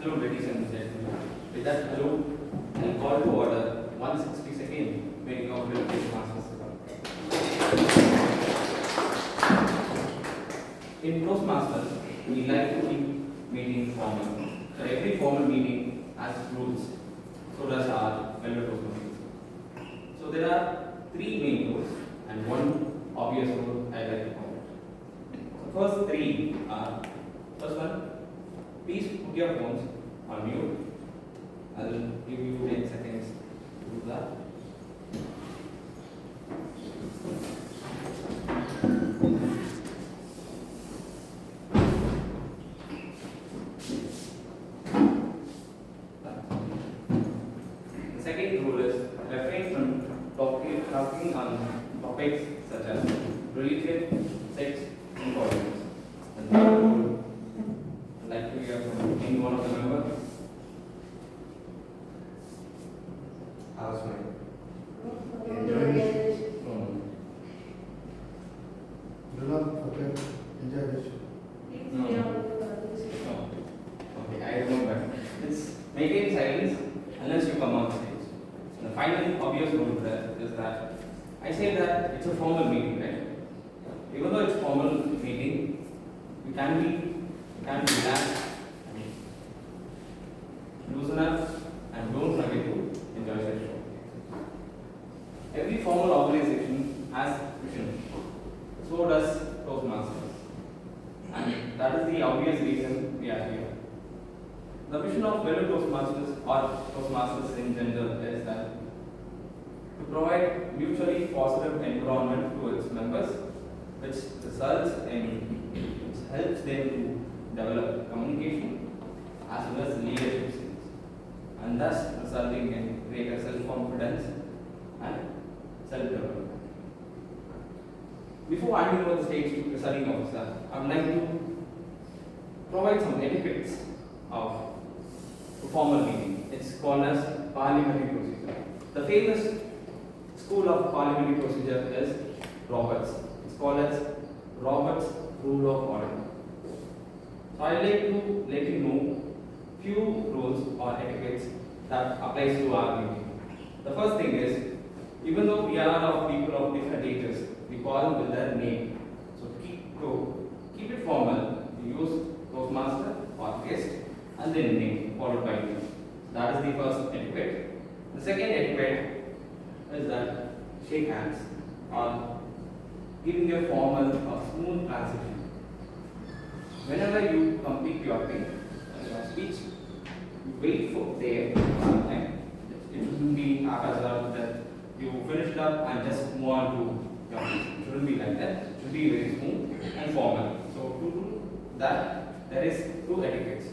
Hello, ladies and gentlemen. With that, hello, and call to order 162nd meeting of the Toastmasters. In Toastmasters, we like to keep meeting formal. So every formal meeting has rules. So does our fellow Toastmasters. So there are three main rules and one obvious rule I like to call it. So first three are, first one, please put your phones on mute. I will give you 10 seconds to do that. The second rule is refrain from talking on topics such as religion, sex, and politics. And third rule, I'd like to hear from any one of the members. How's my do not forget enjoy the show. No. Okay, I remember. It's maintain silence unless you come on stage. And the final obvious rule there is that I say that it's a formal meeting, right? Even though it's formal meeting, we can relax, loosen up, and don't forget to enjoy the show. Every formal organization has vision. So does Toastmasters. And that is the obvious reason we are here. The mission of fellow Toastmasters or Toastmasters in general is that to provide mutually positive environment to its members, which helps them to develop communication as well as leadership skills, and thus resulting in greater self-confidence and self-development. Before handing over the stage to the presiding officer, I would like to provide some etiquettes of a formal meeting. It's called as parliamentary procedure. The famous school of parliamentary procedure is Roberts. It's called as Roberts Rule of Order. So I'd like to let you know few rules or etiquettes that applies to our meeting. The first thing is, even though we are of people of different ages, we call them with their name. So keep it formal. We use Toastmaster or guest and then name followed by name. That is the first etiquette. The second etiquette is that shake hands or giving a formal or smooth transition. Whenever you complete your thing, your speech, you wait for their time. It shouldn't be haphazard that you finish it up and just move on to your speech. It shouldn't be like that. It should be very smooth and formal. So to do that, there is two etiquettes.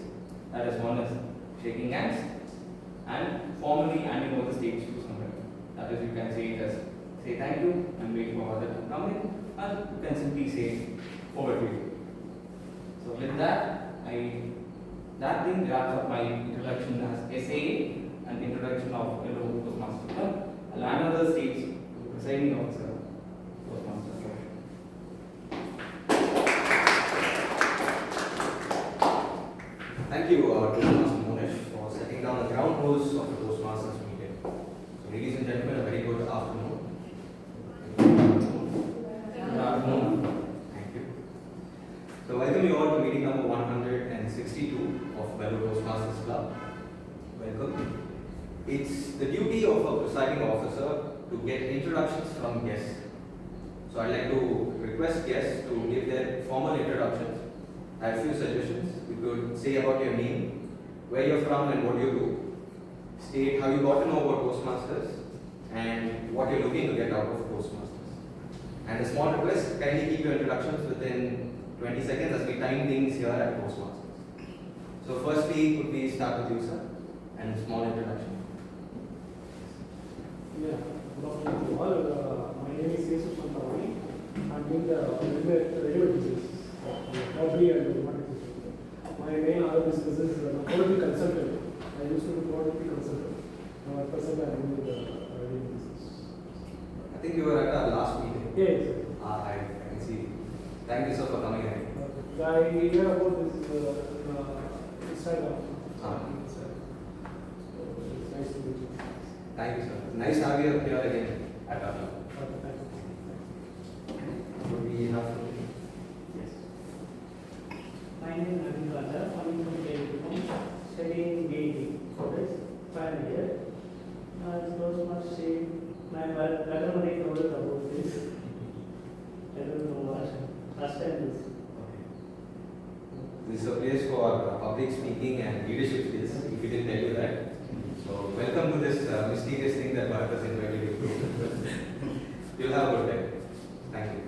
That is, one is shaking hands and formally handing over the stage to somebody. That is, you can say it as say thank you and wait for others to come in, and you can simply say over to you. So with that, that thing wraps up my introduction as SAA and introduction of fellow Toastmasters. I'll hand over the stage to the presiding officer of Toastmasters. Thank you, Toastmaster Monesh, for setting down the ground rules of the Toastmasters meeting. So, ladies and gentlemen, a very good afternoon. Good afternoon. Thank you. So, welcome you all to meeting number 162 of Fellow Toastmasters Club. Welcome. It's the duty of a presiding officer to get introductions from guests. So, I'd like to request guests to give their formal introductions. I have a few suggestions. You could say about your name, where you're from and what you do. State how you got to know about Toastmasters and what you're looking to get out of Toastmasters. And a small request, kindly keep your introductions within 20 seconds as we time things here at Toastmasters. So firstly, could we start with you, sir? And a small introduction. Yeah, good afternoon to all. My name is Jesus Santavani. I'm doing the regular business of hobby and robotic system. My main other business is quality consultant. I used to be quality consultant. At present, I'm doing the regular business. I think you were at our last meeting. Yes. I can see. Thank you, sir, for coming in. I hear about this Instagram. So it's nice to meet you. Thank you, sir. Nice to have you here again at our club. Thank you. Would we have Yes. My name is Navin Raja, coming from Kerala, studying BAT. So that's final year. It's not much same. My brother only told us about this. I don't know what. Last time this. This is a place for public speaking and leadership skills, if we didn't tell you that. So, welcome to this mysterious thing that Bharat has invited you to. You'll have a good time. Thank you.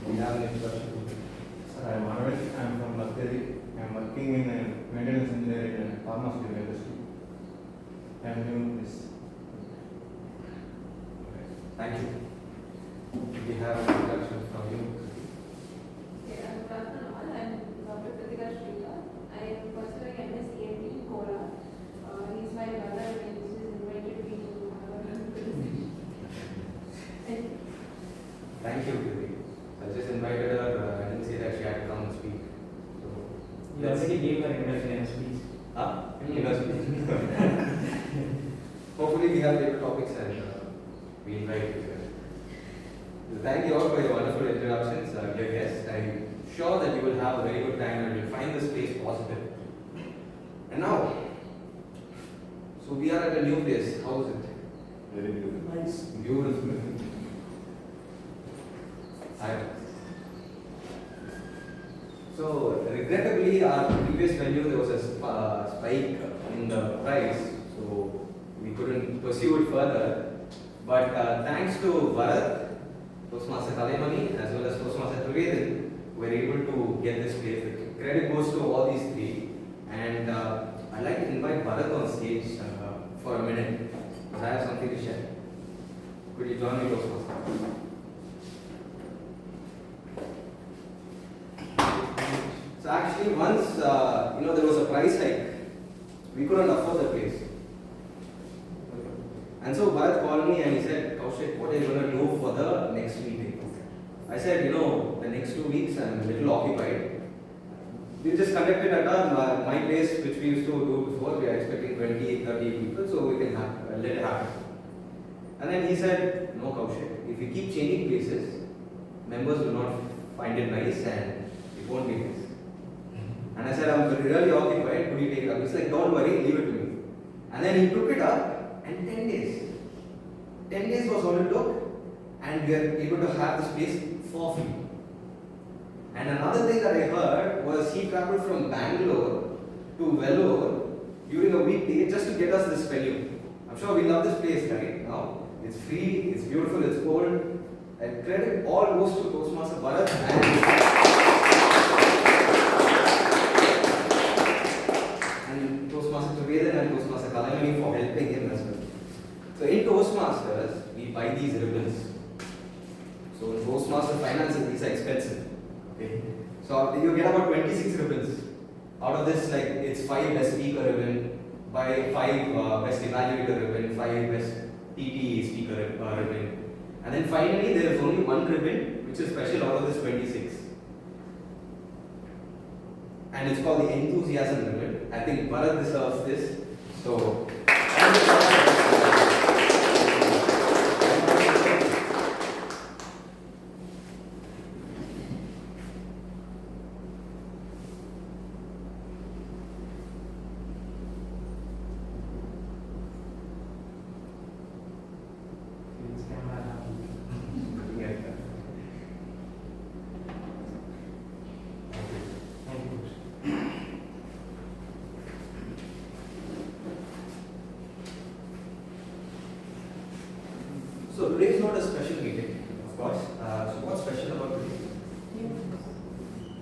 We have an introduction. Sir, I am Arvind. I am from Lakkadi. I am working in maintenance engineering and pharmaceutical industry. I am new to this. Thank you. We have an introduction from you. Yeah, good afternoon all. I'm Dr. Kritika Shrika. I am pursuing MSc in Kora. He's my brother and he's invited me to have a conversation. Thank you, Kirti. I just invited her. I didn't say that she had to come and speak. So, You already gave her introduction and speech. Hopefully, we have later topics and we invite you. Thank you all for your wonderful introductions, dear guests. I'm sure that you will have a very good time and you'll find this place positive. And now, so we are at a new place. How is it? Very beautiful. Nice. Beautiful. So, regrettably, our previous venue there was a spike in the price, so we couldn't pursue it further. But thanks to Bharat, Toastmaster Kalaimani, as well as Toastmaster Trivedi, we were able to get this place. The credit goes to all these three. And I'd like to invite Bharat on stage for a minute, because I have something to share. Could you join me, Toastmaster? So actually, once there was a price hike, we couldn't afford the place. And so Bharat called me and he said, Kaushik, what are you going to do for the next meeting? I said, the next 2 weeks I'm a little occupied. We just conducted at my place, which we used to do before. We are expecting 20, 30 people, so we can let it happen. And then he said, no, Kaushik, if we keep changing places, members will not find it nice and it won't be nice. And I said, I'm really occupied, could you take it up? He's like, don't worry, leave it to me. And then he took it up, and 10 days. 10 days was all it took, and we are able to have this place for free. And another thing that I heard was he traveled from Bangalore to Vellore during a weekday just to get us this venue. I'm sure we love this place right now. It's free, it's beautiful, it's cold. And credit all goes to Toastmaster Bharat and Toastmaster Trivedi and Toastmaster Kalaimani for helping him as well. So in Toastmasters, we buy these ribbons. So in Toastmaster finances, these are expensive. Okay. So you get about 26 ribbons. Out of this, like it's 5 best speaker ribbon, by 5 best evaluator ribbon, 5 best TTE speaker ribbon. And then finally, there is only one ribbon which is special out of this 26. And it's called the Enthusiasm ribbon. I think Bharat deserves this. So, so today is not a special meeting, of course. So what's special about today?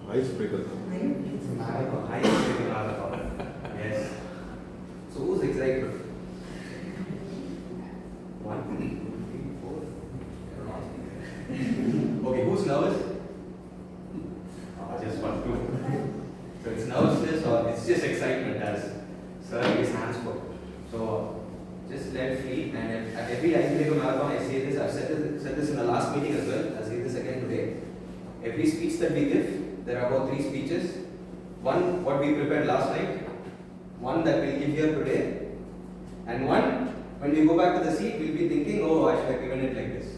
Icebreaker. Yes. So who's excited? 1, 2, 3, 4. Okay, who's nervous? Just 1, 2. So it's nervousness or it's just excitement as Sir his hands for. So just let free, and at every icebreaker marathon I say this, I've said this in the last meeting as well, I'll say this again today. Every speech that we give, there are about 3 speeches. One, what we prepared last night, One that we'll give here today, and one when we go back to the seat, we'll be thinking, oh, I should have given it like this.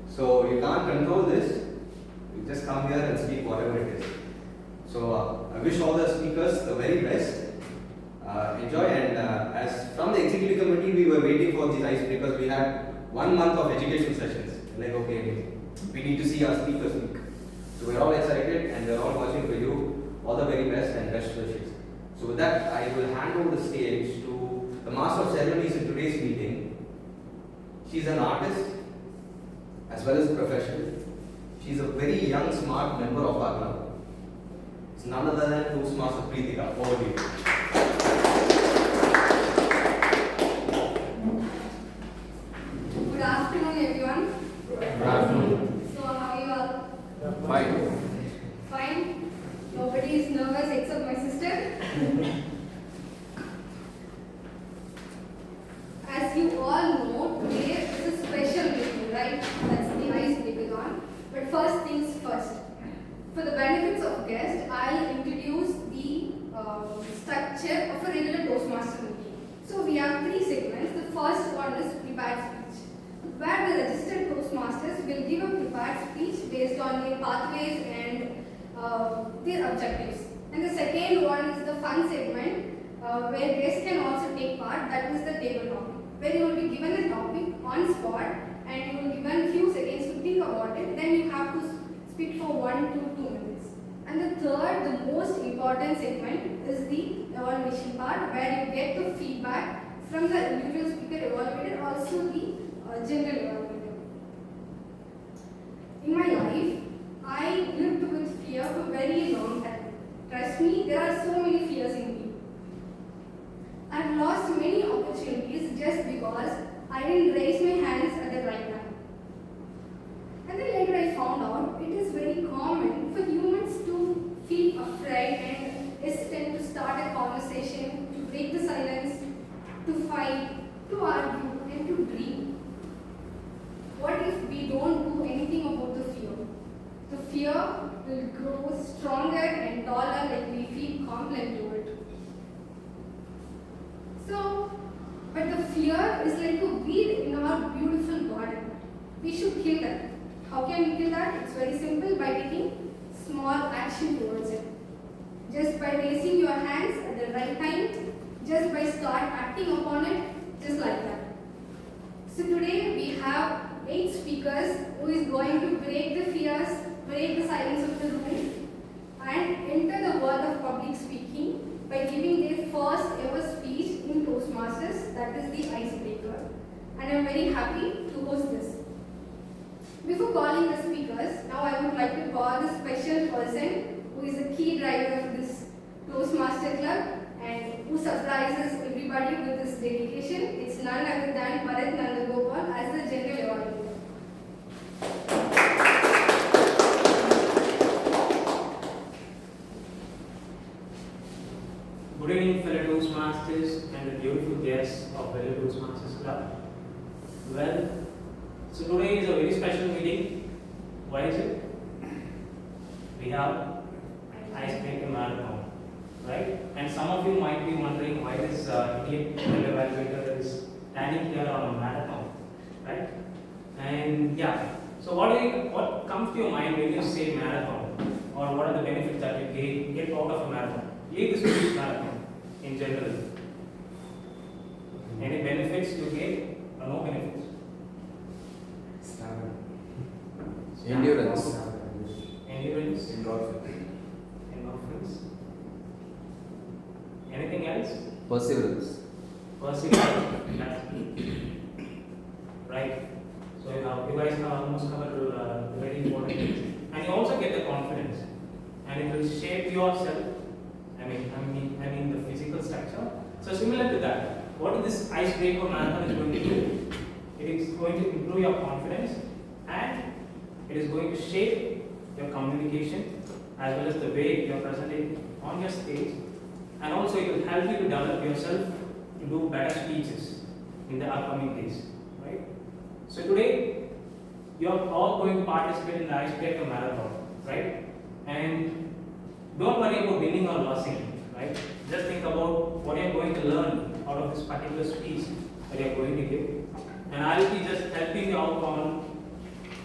So you can't control this. You just come here and speak whatever it is. So I wish all the speakers the very best. Enjoy, and as from the executive committee, we were waiting for these icebreakers. We had 1 month of education sessions. Like, okay, we need to see our speakers speak. So we're all excited and we're all watching for you. All the very best and best wishes. So with that, I will hand over the stage to the master of ceremonies in today's meeting. She's an artist as well as a professional. She's a very young, smart member of our club. It's none other than Toastmaster Preetika. Over to you. Good afternoon, everyone. Good afternoon. So, how are you all? Fine. Fine. Nobody is nervous except my sister. As you all know, today is a special meeting, right? That's the icebreaker. But first things first. For the benefits of guests, I'll introduce the structure of a regular Toastmaster meeting. So we have 3 segments. The first one is prepared speech, where the registered Toastmasters will give a prepared speech based on their pathways and their objectives. And the second one is the fun segment, where guests can also take part. That is the table topic, where you will be given a topic on spot and you will be given few seconds to think about it. Then you have to speak for 1 to 2 minutes. And the third, the most important segment is the evaluation part, where you get the feedback from the individual speaker evaluator, also the general evaluator. In my life, I lived with fear for a very long time. Trust me, there are so many fears in me. I've lost many opportunities just because I didn't raise my hands at the right time. And then later I found out it is very common for humans to feel afraid and hesitant to start a conversation, to break the silence, to fight, to argue, and to dream. What if we don't do anything about the fear? The fear will grow stronger and taller like we feel compelled to it. So, but the fear is like a weed in our beautiful garden. We should kill that. How can we kill that? It's very simple, by taking small action towards it. Just by raising your hands at the right time, just by start acting upon it, just like that. So today we have 8 speakers who is going to break the fears, break the silence of the room, and enter the world of public speaking by giving their first ever speech in Toastmasters, that is the icebreaker. And I am very happy to host this. Before calling the speakers, now I would like to call the special person who is a key driver of this Toastmaster Club and who surprises everybody with this dedication. It's none other than Bharat Nandagopal as the general evaluator. Good evening, fellow Toastmasters and the beautiful guests of fellow Toastmasters Club. Well, so today is a very special meeting. Why is it? We have icebreaker marathon, right? And some of you might be wondering why this Indian evaluator is standing here on a marathon, right? And yeah, so what comes to your mind when you say marathon, or what are the benefits that you get out of a marathon? Leave this speech marathon in general. Any benefits you get or no benefits? Endurance. Endurance. Endorphins. Anything else? Perseverance. Perseverance. That's right. So you guys have almost covered very important things, and you also get the confidence, and it will shape yourself. I mean the physical structure. So similar to that, what this icebreaker marathon is going to do? It is going to improve your confidence, and it is going to shape your communication as well as the way you are presenting on your stage, and also it will help you to develop yourself to do better speeches in the upcoming days, right? So today you are all going to participate in the icebreaker marathon, right? And don't worry about winning or losing, right? right? Just think about what you're going to learn out of this particular speech that you're going to give. And I'll be just helping you out on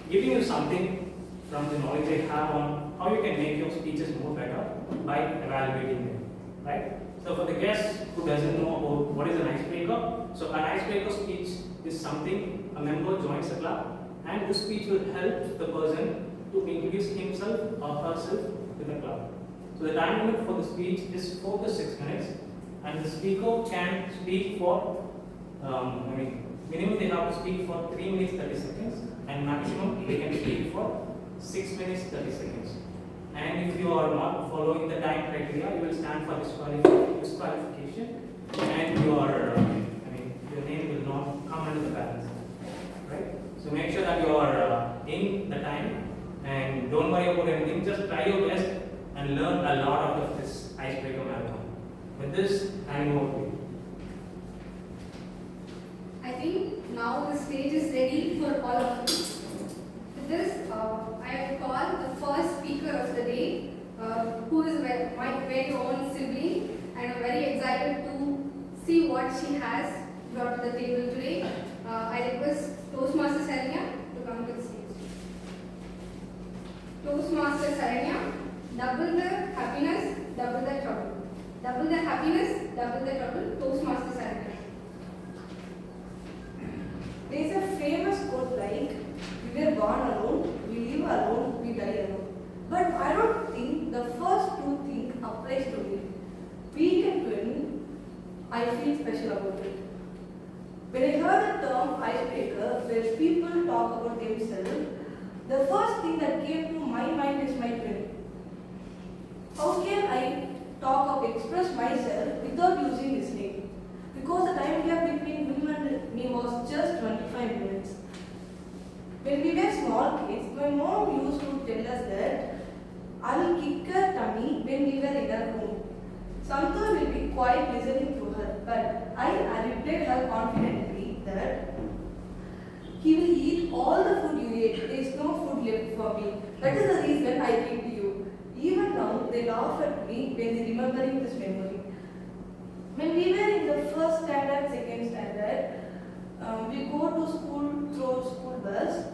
giving you something from the knowledge I have on how you can make your speeches more better by evaluating them, right? So for the guest who doesn't know about what is an icebreaker, so an icebreaker speech is something a member joins a club, and this speech will help the person to introduce himself or herself to the club. So the time limit for the speech is 4 to 6 minutes, and the speaker can speak for, minimum they have to speak for 3 minutes 30 seconds, and maximum they can speak for 6 minutes 30 seconds. And if you are not following the time criteria, you will stand for disqualification, and your name will not come under the balance, right? So make sure that you are in the time, and don't worry about anything. Just try your best and learn a lot out of this icebreaker marathon. With this, hand over to you. I think now the stage is ready for all of you. With this, I will call the first speaker of the day, who is my very own sibling, and I'm very excited to see what she has brought to the table today. I request Toastmaster Saranya to come to the stage. Toastmaster Saranya, double the happiness, double the trouble. Double the happiness, double the trouble. Toastmaster Saranya. There is a famous quote like, we were born alone, we live alone, we die alone. But I don't think the first two things applies to me. Being a twin, I feel special about it. When I heard the term icebreaker, where people talk about themselves, the first thing that came to my mind is my twin. How can I talk or express myself without using his name? Because the time gap between him and me was just 25 minutes. When we were small kids, my mom used to tell us that I will kick her tummy when we were in our home. Santha will be quiet listening to her, but I replied her confidently that he will eat all the food you ate. There is no food left for me. That is the reason I came to you. Even now, they laugh at me when they remembering this memory. When we were in the first standard, second standard, we go to school through school bus.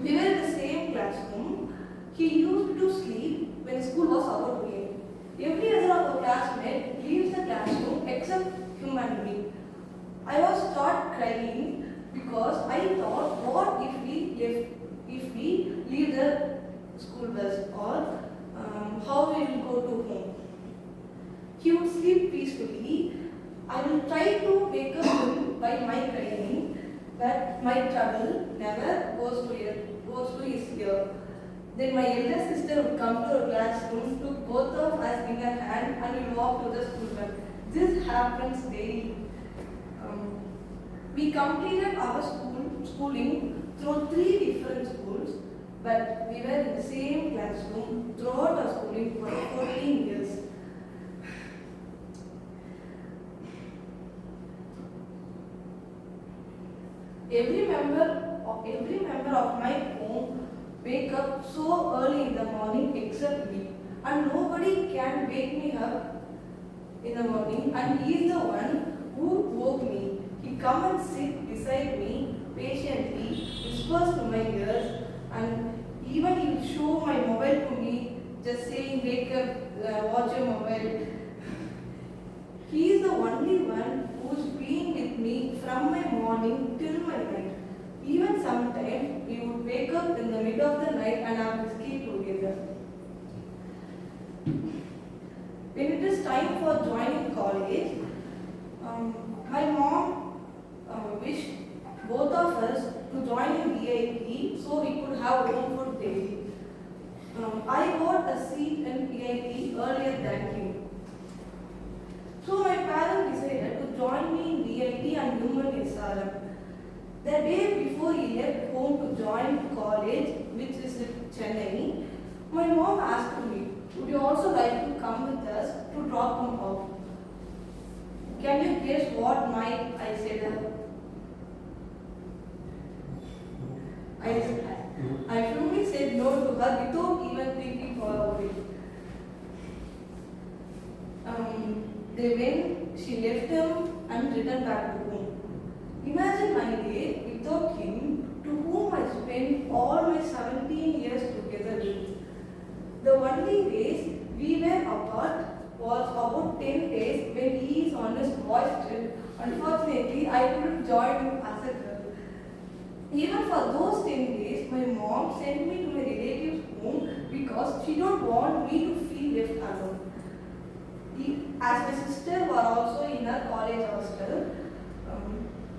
We were in the same classroom. He used to sleep when school was about to end. Every other of our classmates leaves the classroom except him and me. I was start crying because I thought, what if we leave the school bus, or how we will go to home. He would sleep peacefully. I will try to wake up him by my crying, but my trouble never goes to his ear. Then my elder sister would come to our classroom, took both of us in her hand, and we walked to the school bus. This happens daily. We completed our schooling through 3 different schools, but we were in the same classroom throughout our schooling for 14 years. Every member of my home wake up so early in the morning except me, and nobody can wake me up in the morning, and he is the one who woke me. He come and sit beside me patiently, whispers to my ears, and even he will show my mobile to me, just saying, wake up, watch your mobile. He is the only one who's been with me from my morning till my night. Even sometimes we would wake up in the middle of the night and have to sleep together. When it is time for joining college, my mom wished both of us to join in VIP so we could have home food daily. I got a seat in VIP earlier than him. So my parents decided to join me in VIP and Human SRM. The day before he left home to join college, which is in Chennai, my mom asked me, would you also like to come with us to drop him off? Can you guess what I said? I firmly said no to her without even thinking for a bit. when she left him and returned back to home. Imagine my day without him, to whom I spent all my 17 years together with. The only days we were apart was about 10 days when he is on his boys trip. Unfortunately, I couldn't join him as a girl. Even for those 10 days, my mom sent me to my relative's home because she don't want me to feel left alone. As my sister were also in her college hostel,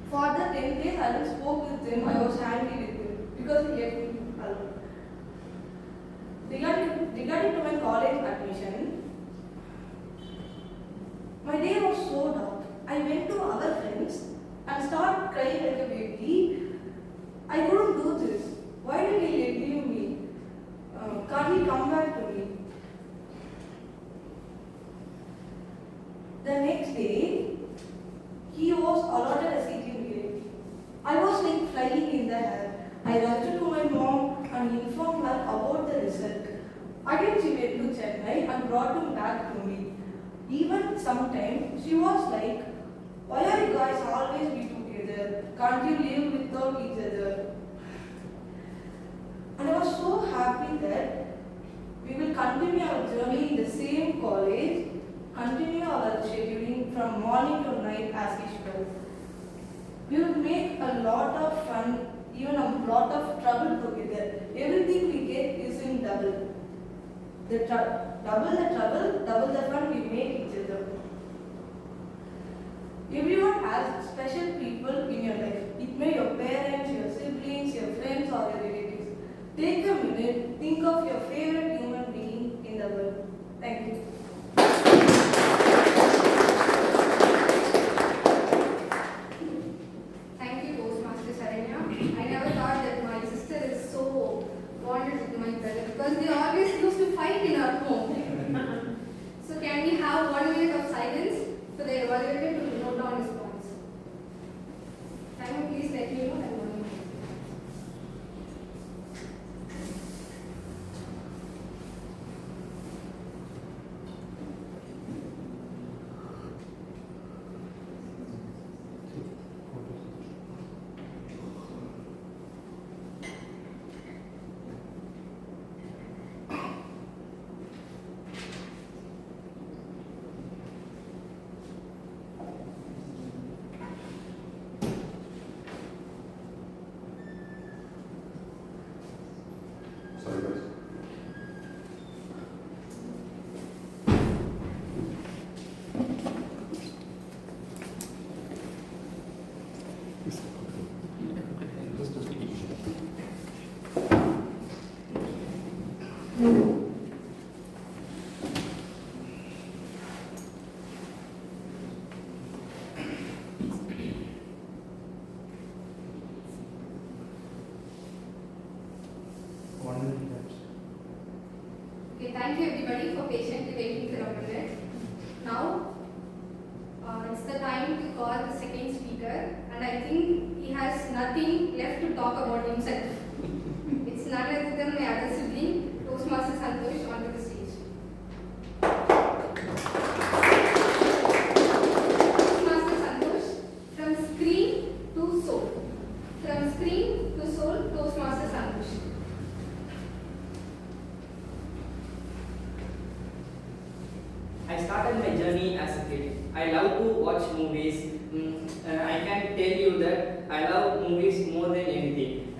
for the 10 days I didn't spoke with him, I was angry with him because he left me alone. Regarding to my college admission, my day was so dark. I went to our friends and started crying like a baby. I couldn't do this. Why did he leave me? Can't he come back to me? The next day, he was allotted a seat in grade. I was like flying in the air. I rushed to my mom and informed her about the result. Again, she went to Chennai and brought him back to me. Even sometimes, she was like, "Why are you guys always be together? Can't you live without each other?" And I was so happy that we will continue our journey in the same college, continue our scheduling from morning to night as usual. We will make a lot of fun, even a lot of trouble together. Everything we get is in double. Double the trouble, double the fun we make each other. Everyone has special people in your life. It may your parents, your siblings, your friends or your relatives. Take a minute, think of your favorite human being in the world. Thank you. Thank you, Toastmaster Saranya. I never thought that my sister is so bonded with my brother because they always used to fight in our home. So can we have 1 minute of silence for the evaluator to note down his points? Can you please let me know that 1 minute? Sorry, guys. Okay, thank you everybody for patiently waiting for a minute. Now, it's the time to call the second speaker, and I think he has nothing left to talk about himself. It's none other than my other sibling, Toastmaster Santosh, onto the stage. Toastmaster Santosh, from screen to soul. From screen to soul, Toastmaster Santosh. I started my journey as a kid. I love to watch movies. I can tell you that I love movies more than anything.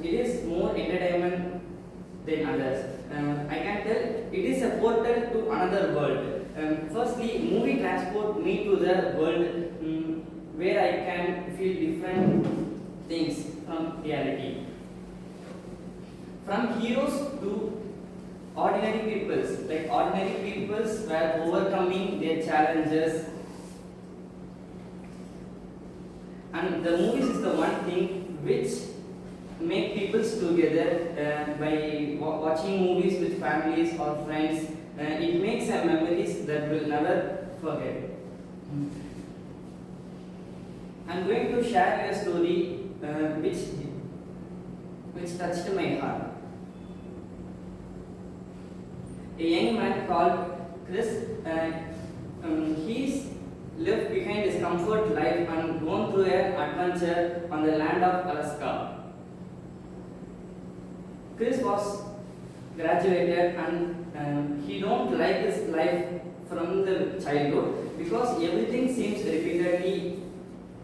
It is more entertainment than others. I can tell it is a portal to another world. Firstly, movie transport me to the world where I can feel different things from reality. From heroes to ordinary peoples, like ordinary peoples were overcoming their challenges, and the movies is the one thing which make peoples together by watching movies with families or friends. It makes some memories that we'll never forget. I'm going to share a story which touched my heart. A young man called Chris he's left behind his comfort life and gone through an adventure on the land of Alaska. Chris was graduated and he don't like his life from the childhood because everything seems repeatedly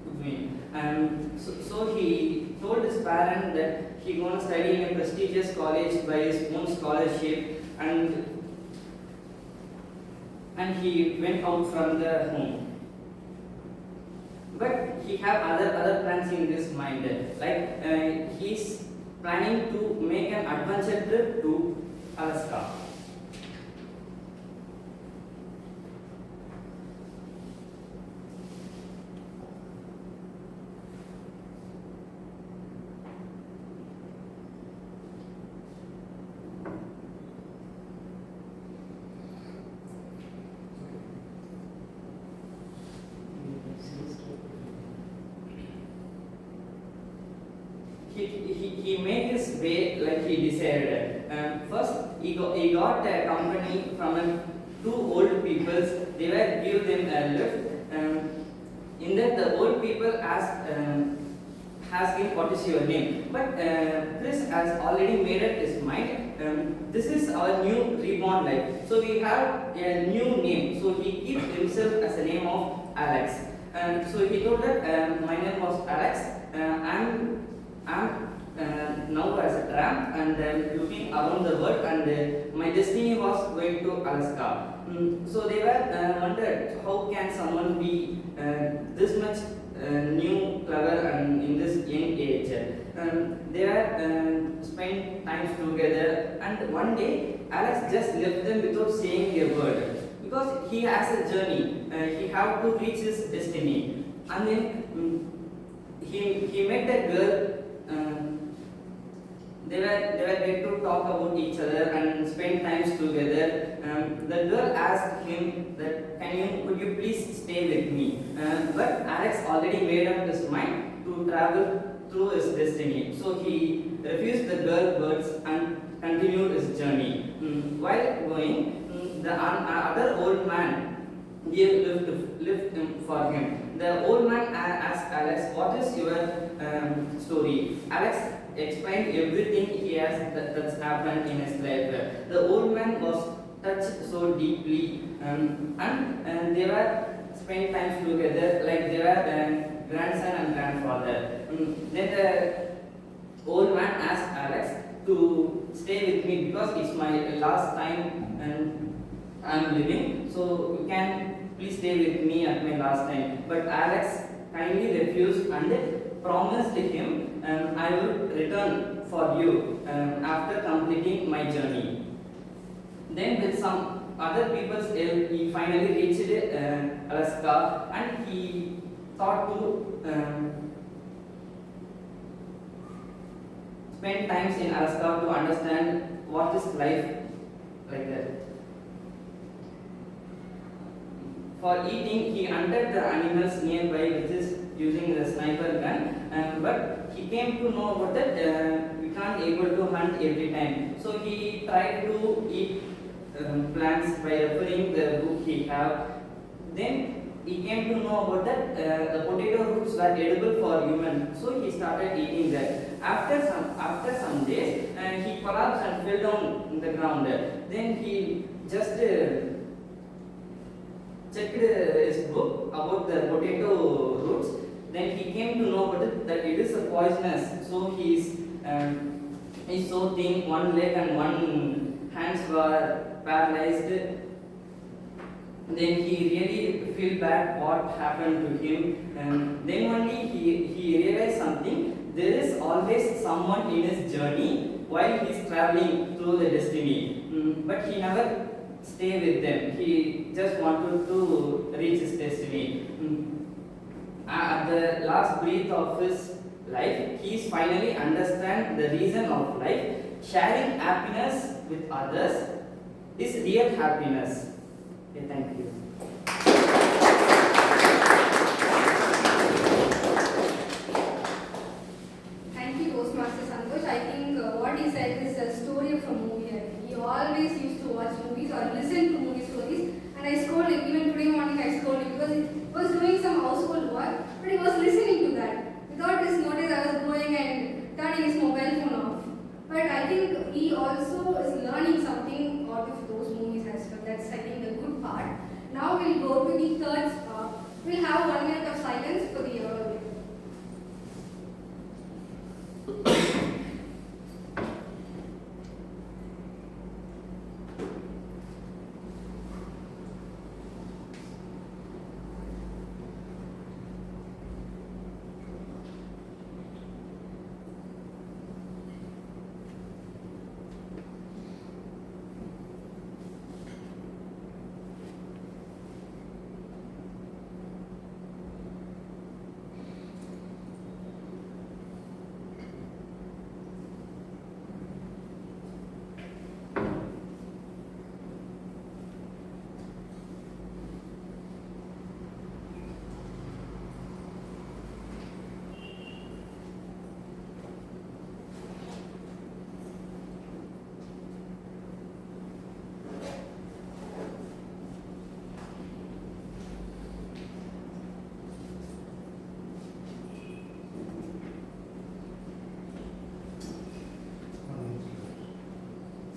doing. And so he told his parents that he gonna study in a prestigious college by his own scholarship, and he went out from the home. But he have other plans in his mind. Like he's planning to make an adventure trip to Alaska. He made his way like he decided. First, he got a company from two old peoples. They were give them a lift. In that, the old people asked him, "What is your name?" But Chris has already made up his mind. This is our new reborn life. So we have a new name. So he keeps himself as a name of Alex. So he told that my name was Alex. I'm now as a tramp and looking around the world, and my destiny was going to Alaska. So they were wondered how can someone be this much new, clever, and in this young age. They were spent times together, and one day Alex just left them without saying a word because he has a journey. He have to reach his destiny, and then he met a girl. They were going to talk about each other and spend times together. The girl asked him that could you please stay with me? But Alex already made up his mind to travel through his destiny. So he refused the girl's words and continued his journey. While going, the other old man gave lift for him. The old man asked Alex, "What is your story?" Alex explained everything he has that's happened in his life. The old man was touched so deeply, and they were spent times together like they were grandson and grandfather. Then the old man asked Alex to stay with me because it's my last time and I'm living. So you can please stay with me at my last time. But Alex kindly refused and promised him, I will return for you after completing my journey. Then with some other people's help, he finally reached Alaska, and he thought to spend times in Alaska to understand what is life like that. For eating, he hunted the animals nearby, which is using the sniper gun, but he came to know about that we can't able to hunt every time. So he tried to eat plants by referring the book he have. Then he came to know about that the potato roots were edible for human. So he started eating that. After some days, he collapsed and fell down in the ground. Then he just checked his book about the potato roots. Then he came to know about it, that it is a poisonous. So he's so thin, one leg and one hands were paralyzed. Then he really feel bad what happened to him. And then only he realized something. There is always someone in his journey while he is traveling through the destiny. But he never stay with them. He just wanted to reach his destiny. At the last breath of his life, he is finally understand the reason of life. Sharing happiness with others is real happiness. Okay, thank you. Thank you, Toastmaster Santosh. I think what he said is a story of a movie. He always used to watch movies or listen to movie stories, and I scored like even today morning because he was doing some household work, but he was listening to that. Without his notice, I was going and turning his mobile phone off. But I think he also is learning something out of those movies as well. That's, I think, the good part. Now we'll go to the third spot. We'll have 1 minute of silence for the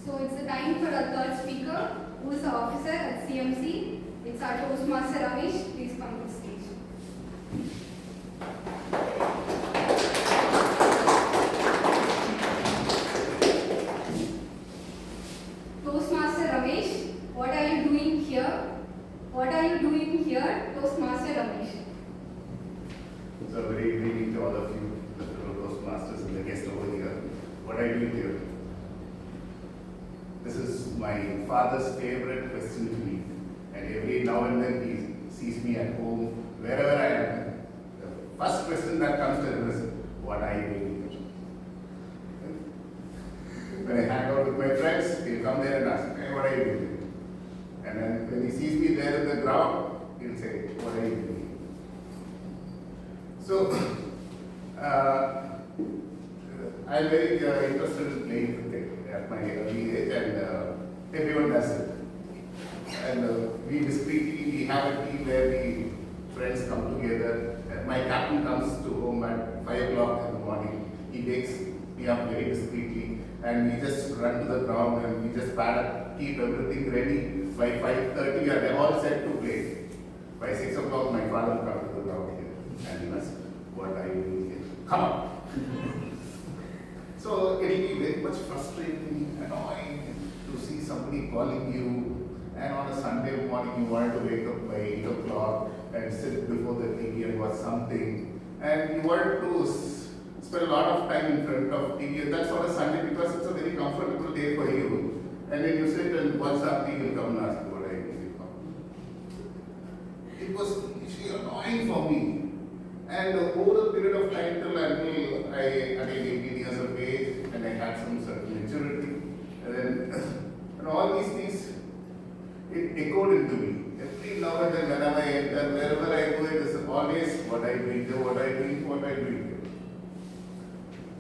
So it's the time for our third speaker, who is an officer at CMC. It's our Toastmaster Ramesh. Please come to the stage. Toastmaster Ramesh, what are you doing here? What are you doing here, Toastmaster Ramesh? So a very good evening to all of you, the fellow Toastmasters and the guests over here. What are you doing here? This is my father's favorite question to me, and every now and then he sees me at home, wherever I am. The first question that comes to him is, what are you doing here? When I hang out with my friends, he'll come there and ask, hey, what are you doing? And then when he sees me there in the ground, he'll say, what are you doing? So, I'm very interested in playing cricket at my early age, and everyone does it. And we have a team where we friends come together. My captain comes to home at 5 o'clock in the morning. He wakes me up very discreetly, and we just run to the ground and we just pad up, keep everything ready. By 5:30, we are all set to play. By 6 o'clock, my father will come to the ground here, and he must, what are you doing here? Come on. So it will be very much frustrating, annoying to see somebody calling you, and on a Sunday morning you wanted to wake up by 8 o'clock and sit before the TV and watch something, and you wanted to spend a lot of time in front of TV, and that's on a Sunday because it's a very comfortable day for you. And then you sit and watch something, you'll come and ask what I did. It was actually annoying for me. And over a period of time till until I attained 18 years of age and I had some certain maturity, and then and all these things, it echoed into me. Every now and then whenever I enter, wherever I go, it is always what I doing here, what I doing, what I doing here.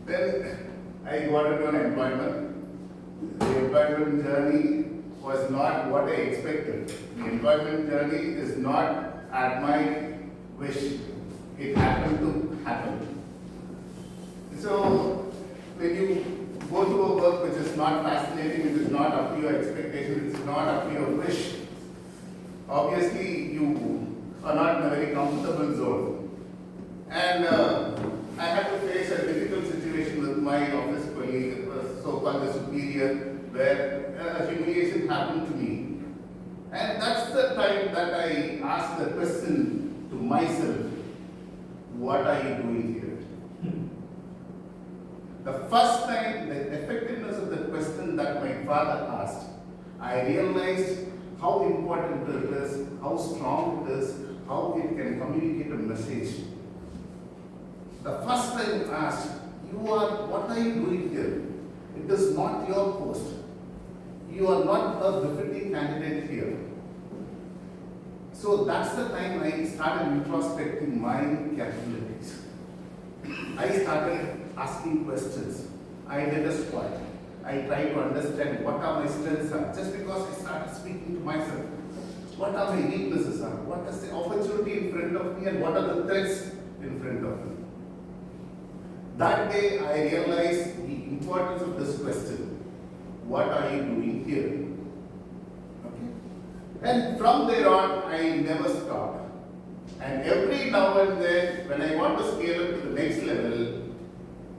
Then I got into an employment. The employment journey was not what I expected. The employment journey is not at my wish. It happened to happen. So when you go to a work which is not fascinating, it is not up to your expectation, it is not up to your wish, obviously you are not in a very comfortable zone. And I had to face a difficult situation with my office colleague, so-called the superior, where a humiliation happened to me. And that's the time that I asked the question to myself, what are you doing here? The first time, the effectiveness of the question that my father asked, I realized how important it is, how strong it is, how it can communicate a message. The first time asked, what are you doing here? It is not your post. You are not a befitting candidate here. So that's the time I started introspecting my capabilities. I started asking questions. I did a SWOT. I tried to understand what are my strengths are. Just because I started speaking to myself. what are my weaknesses are, what is the opportunity in front of me and what are the threats in front of me. That day I realized the importance of this question, what are you doing here? Okay? And from there on, I never stopped. And every now and then, when I want to scale up to the next level,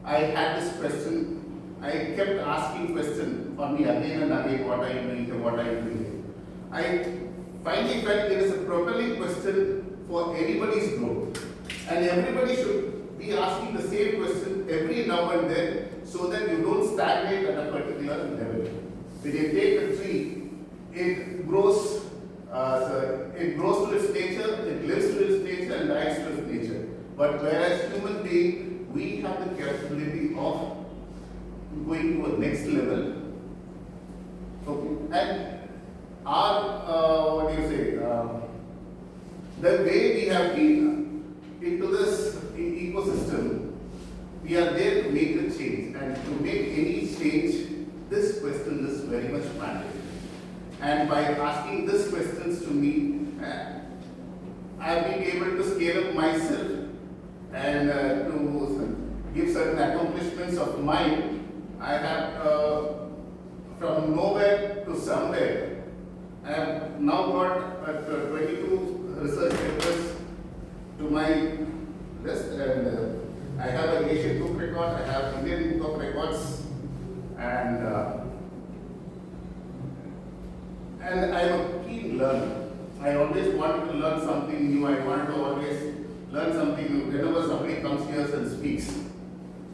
I had this question. I kept asking question for me again and again, what are you doing here, what are you doing here? I finally felt it is a propelling question for anybody's growth. And everybody should be asking the same question every now and then so that you don't stagnate at a particular level. When you take a tree, it grows to its nature, it lives to its nature and dies to its nature. But whereas human being, we have the capability of going to a next level. Okay. And our, the way we have been into this ecosystem, we are there to make a change. And to make any change, this question is very much mandatory. And by asking these questions to me, I have been able to scale up myself and to give certain accomplishments of mine. I have from nowhere to somewhere. I have now got 22 research papers to my list, and I have an Asian Book Record, I have Indian Book Records, and I'm a keen learner. I always wanted to learn something new. I wanted to always learn something new. Whenever somebody comes here and speaks,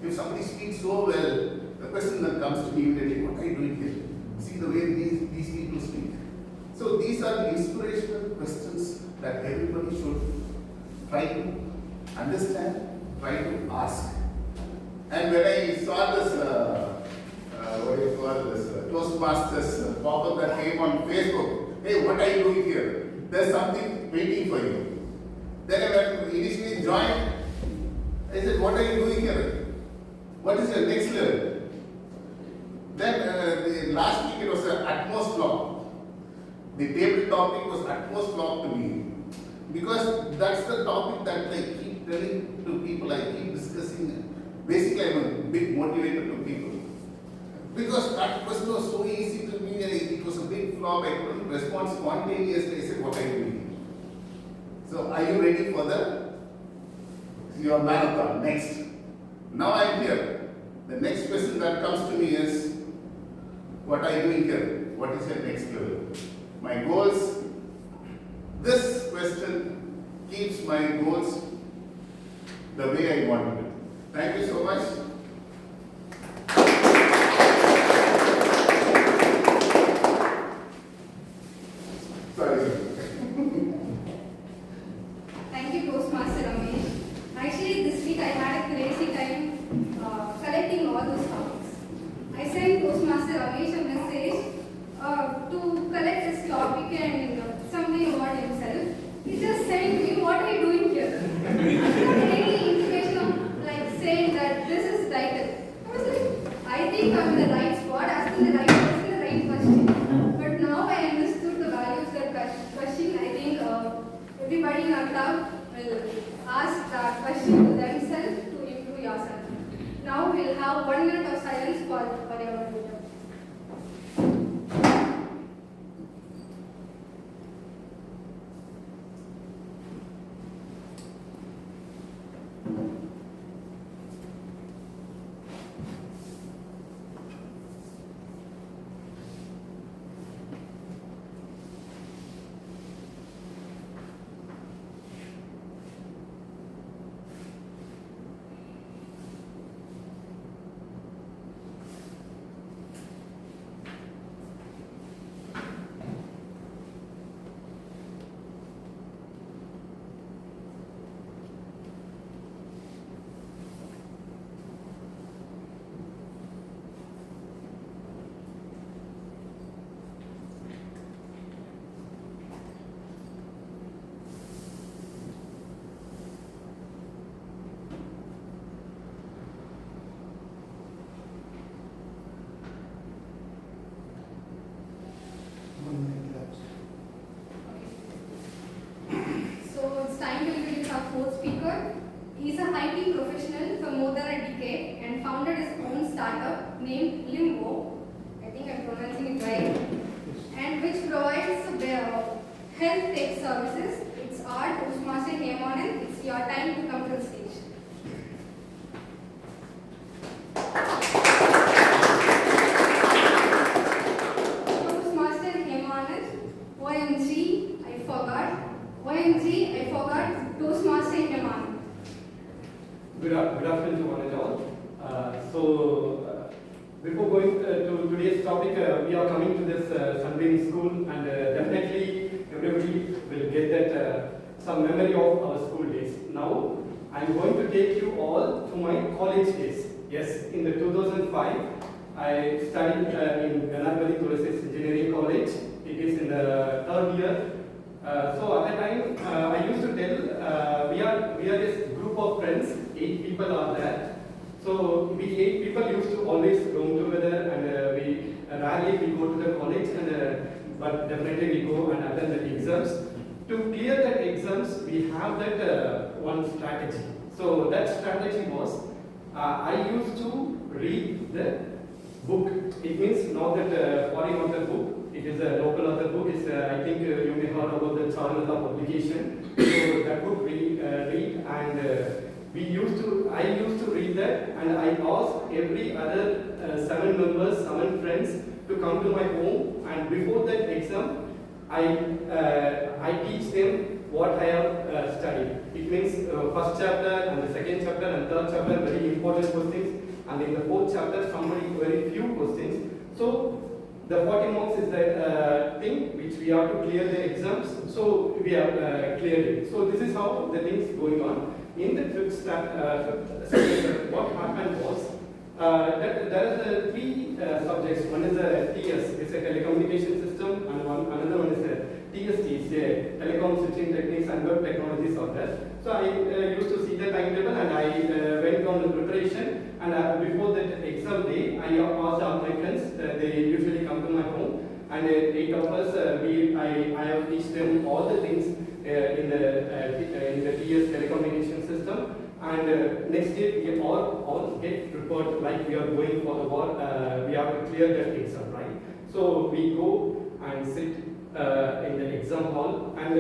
if somebody speaks so well, the question that comes to me immediately, what are you doing here? See the way these people speak. So these are the inspirational questions that everybody should try to understand, try to ask. And when I saw this, Toastmasters pop-up that came on Facebook, hey, what are you doing here? There's something waiting for you. Then when I initially joined, I said, what are you doing here? What is your next level? Then the last week it was an Atmos Law. The table topic was Atmos Law to me. Because that's the topic that I keep telling to people, I keep discussing. Basically, I'm a big motivator to people. Because that question was so easy to me, it was a big flop, I couldn't respond spontaneously. I said, what are you doing? So, are you ready for your marathon? Next. Now I'm here. The next question that comes to me is, what are you doing here? What is your next level? My goals. This question keeps my goals the way I want it. Thank you so much. Sorry. Thank you, Toastmaster Ramesh. Actually, this week I had a crazy time collecting all those topics. I sent Toastmaster Ramesh a message to collect this topic and something about himself. He just sent me, what are you doing here? Without any information of saying that this is title. I was like, I think I'm in the right spot, asking the right person the right question. But now I understood the value of that question. I think everybody in our club will ask that question to themselves to improve yourself. Now we'll have 1 minute of silence for your leader. we are coming to this Sunbeam School, and definitely everybody will get that some memory of our school days. Now, I'm going to take you all to my college days. Yes, in the 2005, I studied in Ganapathy Tulsi Engineering College. It is in the third year. So at that time, I used to tell we are this group of friends. 8 people are there. So we 8 people used to always roam together, and we rarely we go to the college, and but definitely we go and attend the exams. To clear the exams, we have that one strategy. So that strategy was I used to read the book. It means not that foreign author book. It is a local author book. It's I think you may heard about the Charnatha publication. So that book we read, and I used to read that, and I asked every other 7 members, 7 friends to come to my home, and before that exam, I teach them what I have studied. It means first chapter and the second chapter and third chapter very important questions, and in the fourth chapter very few questions. So the 40 marks is the thing which we have to clear the exams. So we have cleared it. So this is how the things going on. In the fifth semester, what happened was that there are 3 subjects. One is a TS, it's a telecommunication system, and another one is a TST, it's a telecom switching techniques and web technologies of that. So I used to see the timetable, and I went on the preparation, and before that exam day, I asked all my friends, they usually come to my home, and 8 of us, I have teach them all the things in the TS telecommunication system. And next day we all get prepared like we are going for the war. We have to clear that exam, right? So we go and sit in the exam hall, and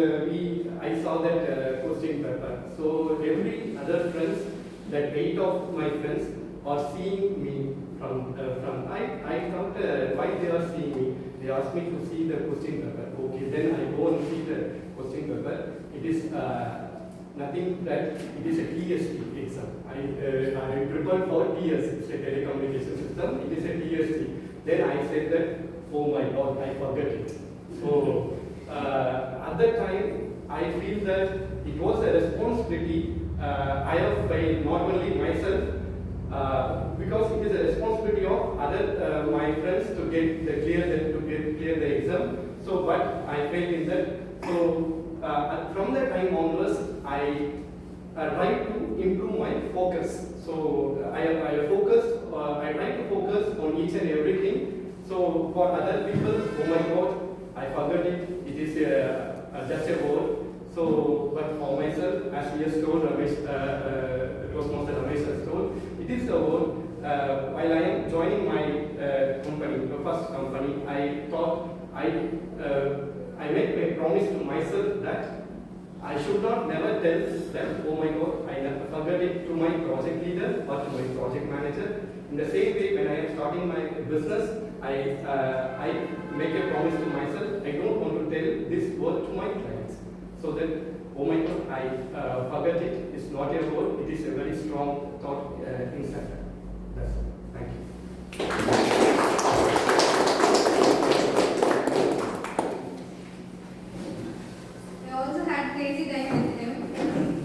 I saw that question paper. So every other friends, that 8 of my friends are seeing me from I thought why they are seeing me. They asked me to see the question paper. Okay, then I go and see the question paper. It is nothing that it is a TST exam. I prepared for TS, it's a telecommunication system. It is a TST. Then I said that, oh my God, I forgot it. So at that time, I feel that it was a responsibility I have by not only myself, because it is a responsibility of other my friends to clear the exam. So, but I failed in that. So from that time onwards, I try to improve my focus. So I try to focus on each and everything. So for other people, oh my God, I forgot it. It is just a word. So, but for myself, as he has told, Toastmaster Ramesh has told, it is a word. While I am joining my company, the first company, I thought I made a promise to myself that I should not never tell them, oh my God, I never forget it to my project leader or to my project manager. In the same way, when I am starting my business, I make a promise to myself, I don't want to tell this word to my clients. So that, oh my God, I forget it, it's not a word, it is a very strong thought inside. That's all. Thank you. I also had crazy time with him.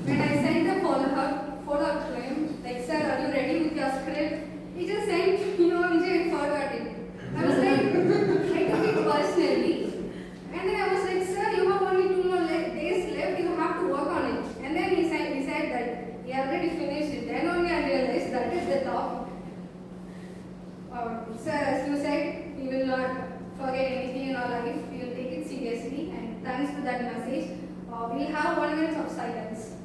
When I sent a follow-up to him, like, sir, are you ready with your script? He just sent, Vijay, forward it. I was like, I took it personally. And then I was like, sir, you have only 2 more days left, you have to work on it. And then he said that he already finished it. Then only I realized that is the top. Sir, as you said, we will not forget anything in our life. We will take it seriously. And thanks for that message. We'll have 1 minute of silence.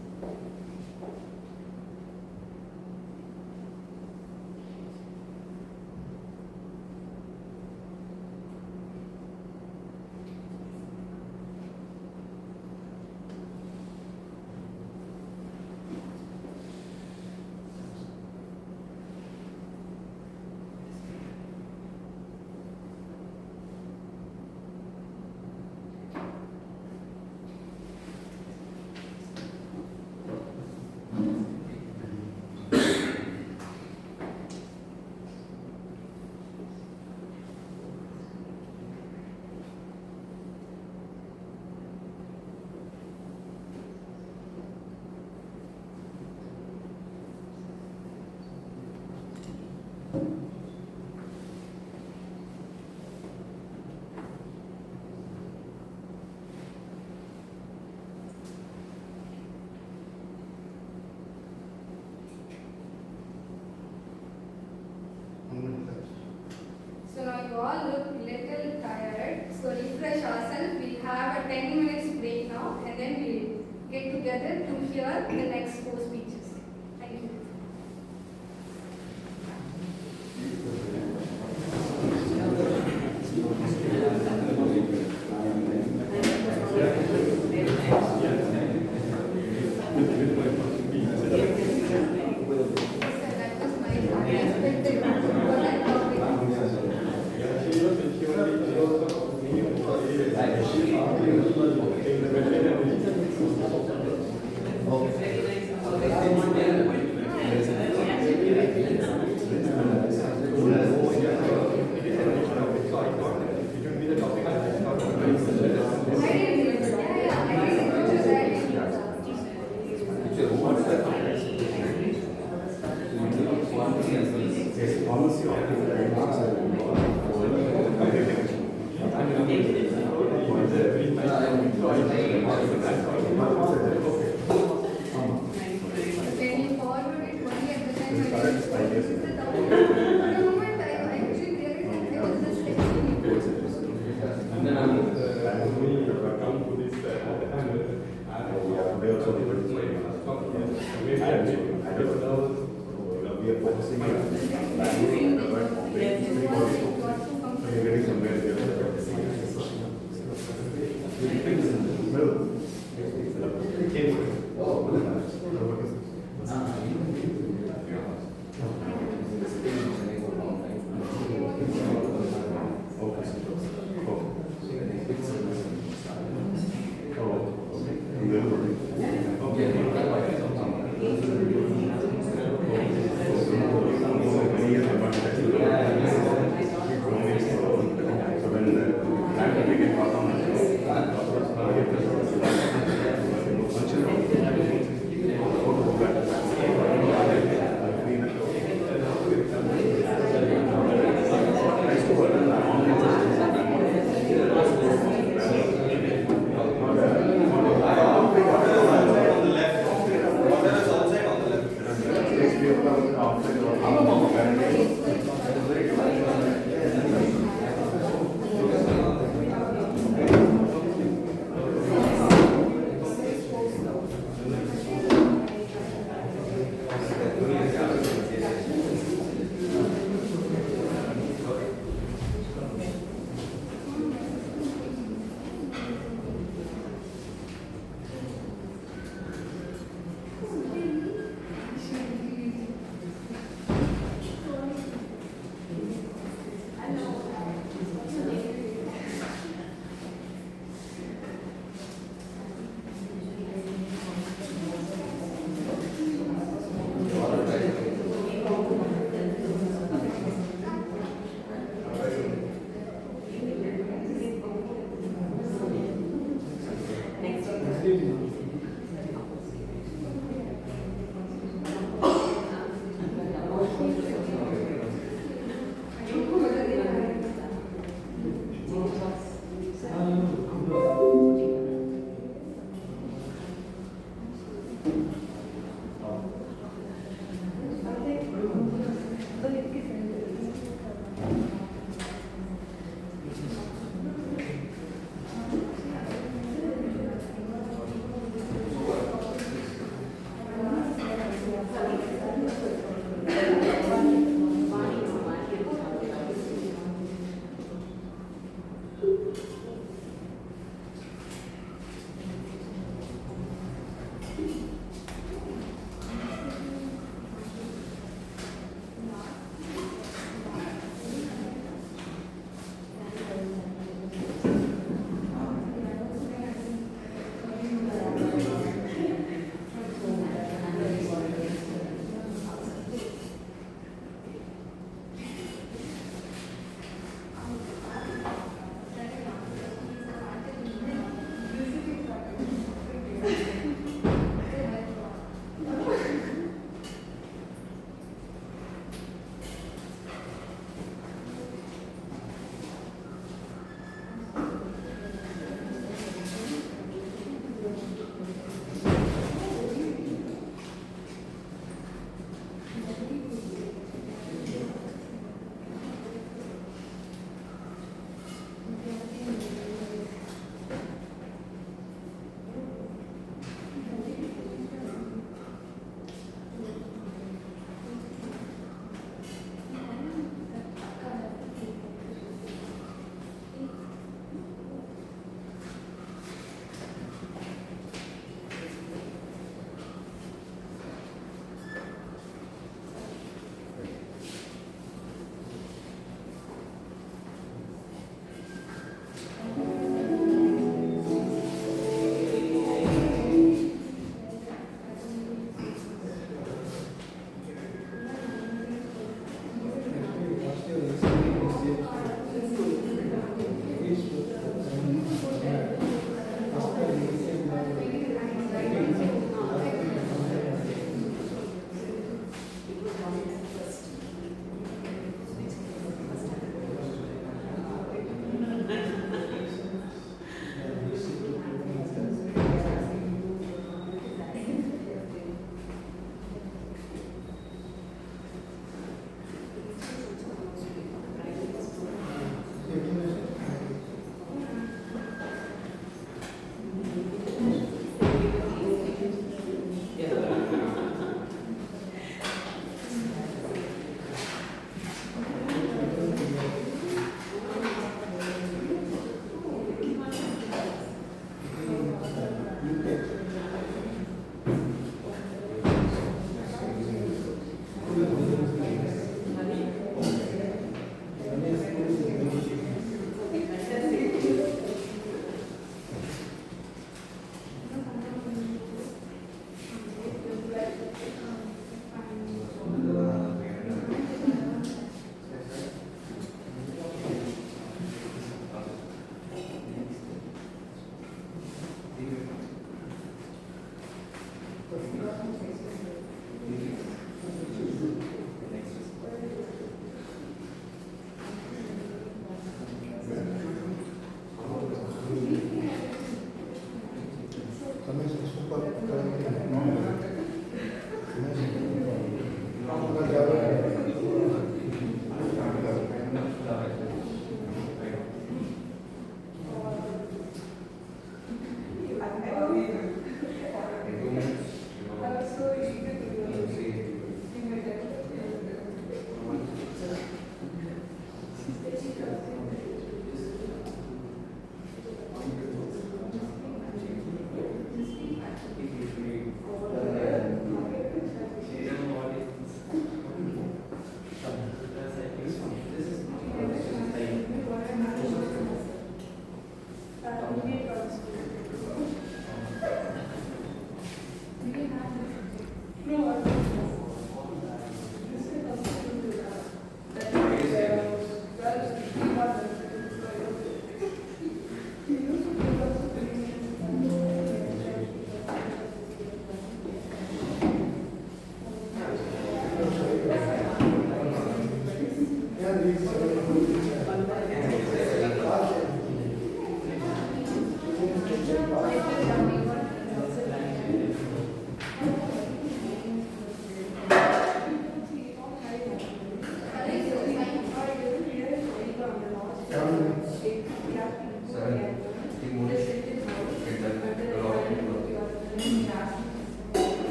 ourselves. We'll have a 10 minutes break now and then we'll get together to hear the next 4 speeches. Thank you. That was my unexpected what I thought. Can you forward it only at the time when it is the topic? At the moment, I actually realized I was just texting you.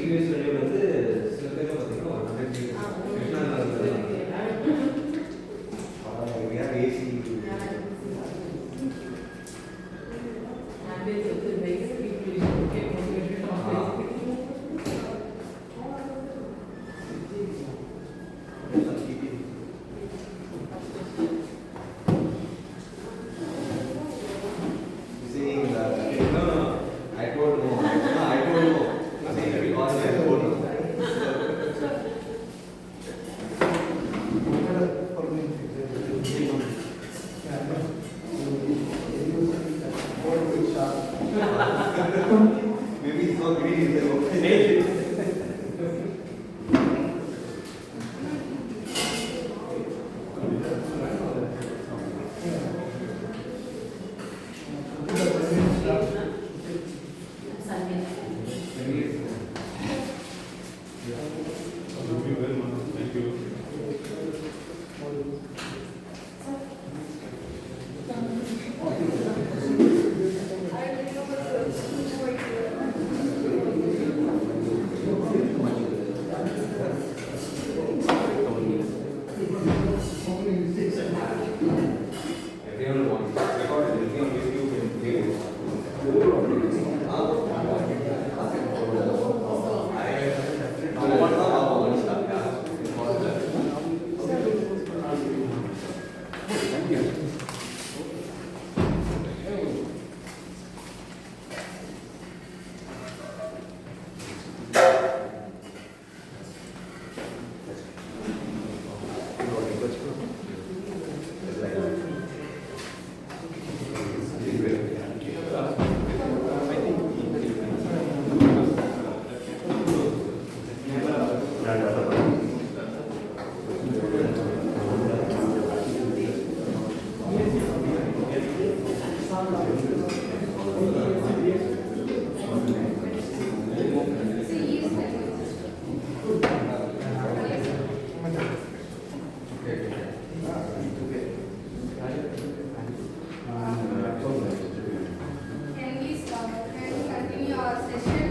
Previous வெளியே வந்து சில பேர் பார்த்தீங்கன்னா ஒரு 100 AC maybe it's not green, it's okay. Everyone wants it. Record it. It'll be on YouTube and play Can we start and continue our session?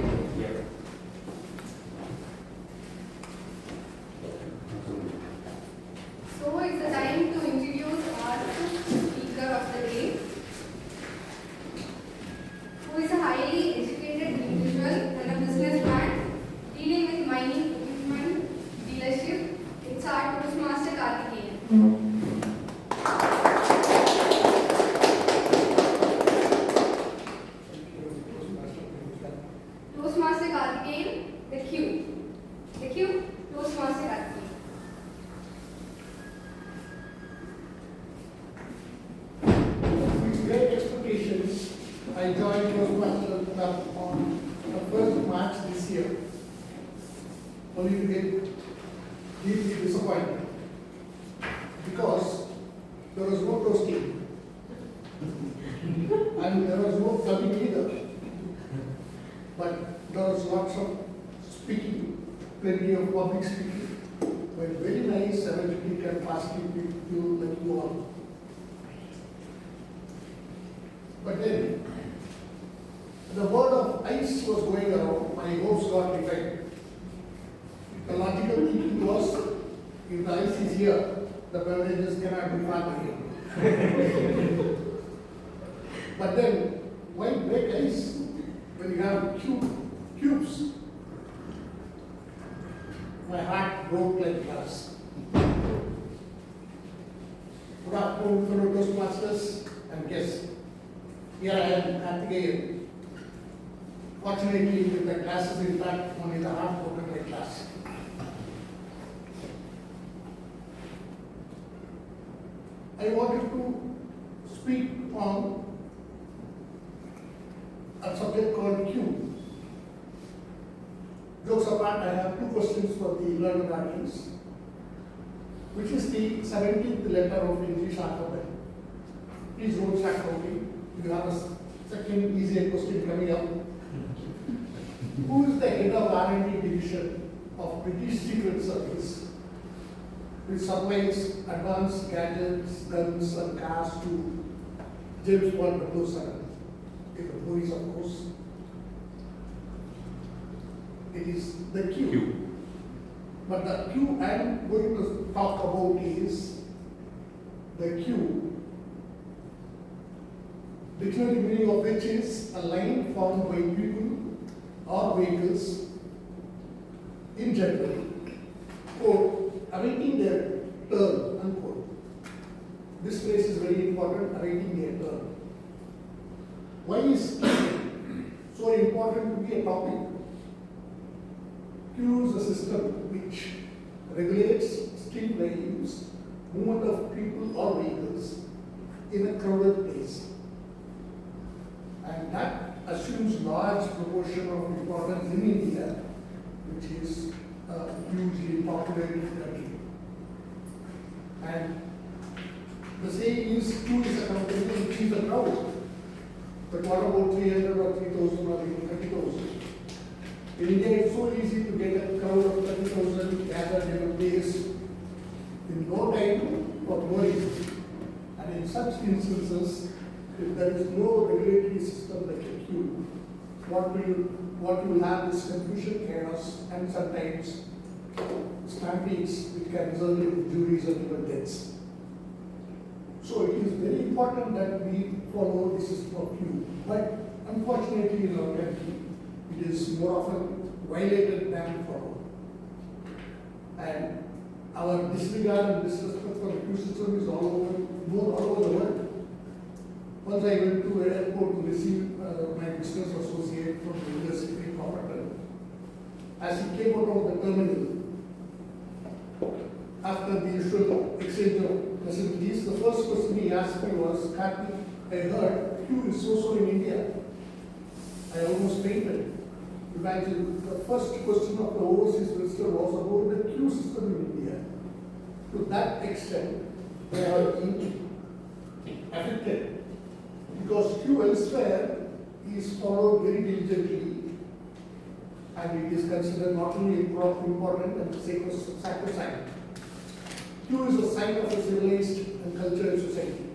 So it's the time to introduce our fifth speaker of the day, who is a highly educated individual and a businessman dealing with mining equipment dealership. It's our Toastmaster Karthikeyan. Toastmaster Karthikeyan, the Q. The Q, Toastmaster Karthikeyan. With great expectations, I joined Toastmasters Club on the 1st March this year, only to get deeply disappointed because there was no toasting and there was no clubbing either. But there was lots of speaking, plenty of public speaking, but very nice, energetic and fast-speaking people like you all. But then, the word of ice was going around, my hopes got revived. The logical thinking was, if the ice is here, the beverages cannot be farther here. But then, why break ice when you have cubes? My heart broke like glass. Good afternoon, fellow Toastmasters and guests. Here I am, Karthikeyan. Fortunately, with the classes intact, only the heart broken like glass. I wanted to speak on a subject called Q. Jokes apart, I have two questions for the learned audience. Which is the 17th letter of English alphabet? Please don't start counting. You have a second easier question coming up. Who is the head of R&D division of British Secret Service, which supplies advanced gadgets, guns and cars to James Bond 007, in the movies of course. It is the queue. Queue. But the queue I'm going to talk about is the queue. Dictionary meaning of which is a line formed by people or vehicles in general, quote, awaiting their turn, unquote. This phrase is very important, awaiting their turn. Why is so important to be a topic? Queue is a system which regulates, streamlines movement of people or vehicles in a crowded place. And that assumes large proportion of importance in India, which is a hugely populated country. And the saying is, queue is a company which is a crowd. But what about 300 or 3,000 or even 30,000? In India, it's so easy to get a crowd of 30,000 gathered in a place in no time for no reason. And in such instances, if there is no regulatory system like a queue, what you will have is confusion, chaos, and sometimes stampedes which can result in injuries and even deaths. So it is very important that we follow the system of queue. But unfortunately in our country, it is more often violated than followed. And our disregard and disrespect for the queue system is all over the world. Once I went to an airport to receive my business associate from the University of Coventry. As he came out of the terminal, after the usual exchange of facilities, the first question he asked me was, Karthik, I heard queue is so in India. I almost fainted. Imagine, the first question of the overseas visitor was about the queue system in India. To that extent, they are being affected. Because queue elsewhere is followed very diligently and it is considered not only important and sacrosanct. Queue is a sign of a civilized and cultured society.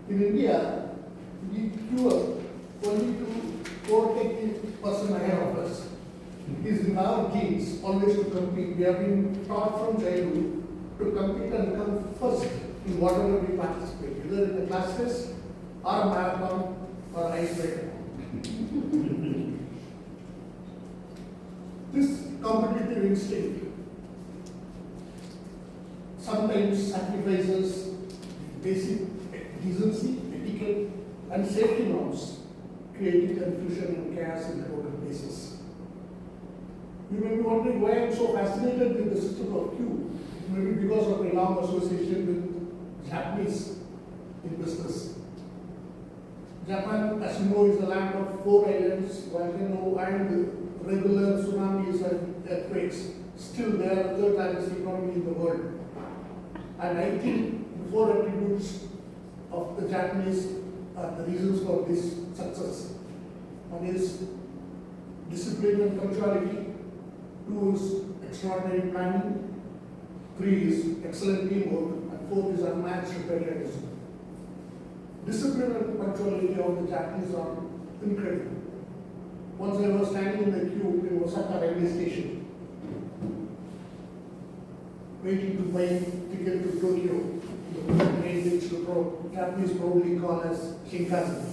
In India, we queue up only to overtake the person ahead of us. It is in our genes always to compete. We have been taught from childhood to compete and come first in whatever we participate, either in the class test or a marathon or icebreaker. This competitive instinct sometimes sacrifices basic decency, etiquette, and safety norms, creating confusion and chaos in crowded places. You may be wondering why I am so fascinated with the system of queue. Maybe because of my long association with Japanese in business. Japan, as you know, is the land of 4 islands, volcano, and regular tsunamis and earthquakes. Still, they are the third largest economy in the world. And I think the 4 attributes of the Japanese are the reasons for this success. One is discipline and punctuality. 2 is extraordinary planning. 3 is excellent teamwork. And 4 is unmatched patriotism. Discipline and punctuality of the Japanese are incredible. Once I was standing in the queue in Osaka railway station, waiting to buy ticket to Tokyo, the train which the Japanese probably call as Shinkansen.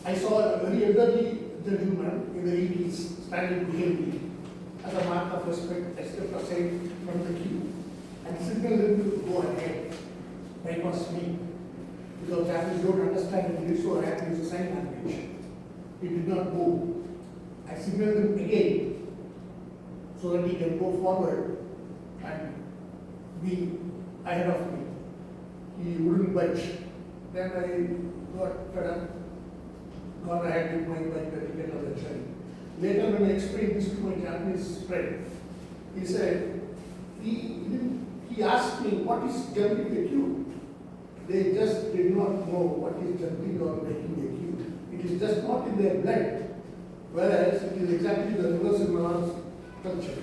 I saw a very elderly gentleman in the 80s standing behind me. As a mark of respect, I stepped aside from the queue and signaled him to go ahead. Bypass me. Because Japanese don't understand English, so I had to use a sign language. He did not move. I signaled him again so that he can go forward and be ahead of me. He wouldn't budge. Then I got fed up, gone ahead with my bike and get on the train. Later, when I explained this to my Japanese friend, he said, he asked me, what is jumping the queue? They just did not know what is jumping or breaking the queue. It is just not in their blood. Whereas it is exactly the reverse in Mahar's culture.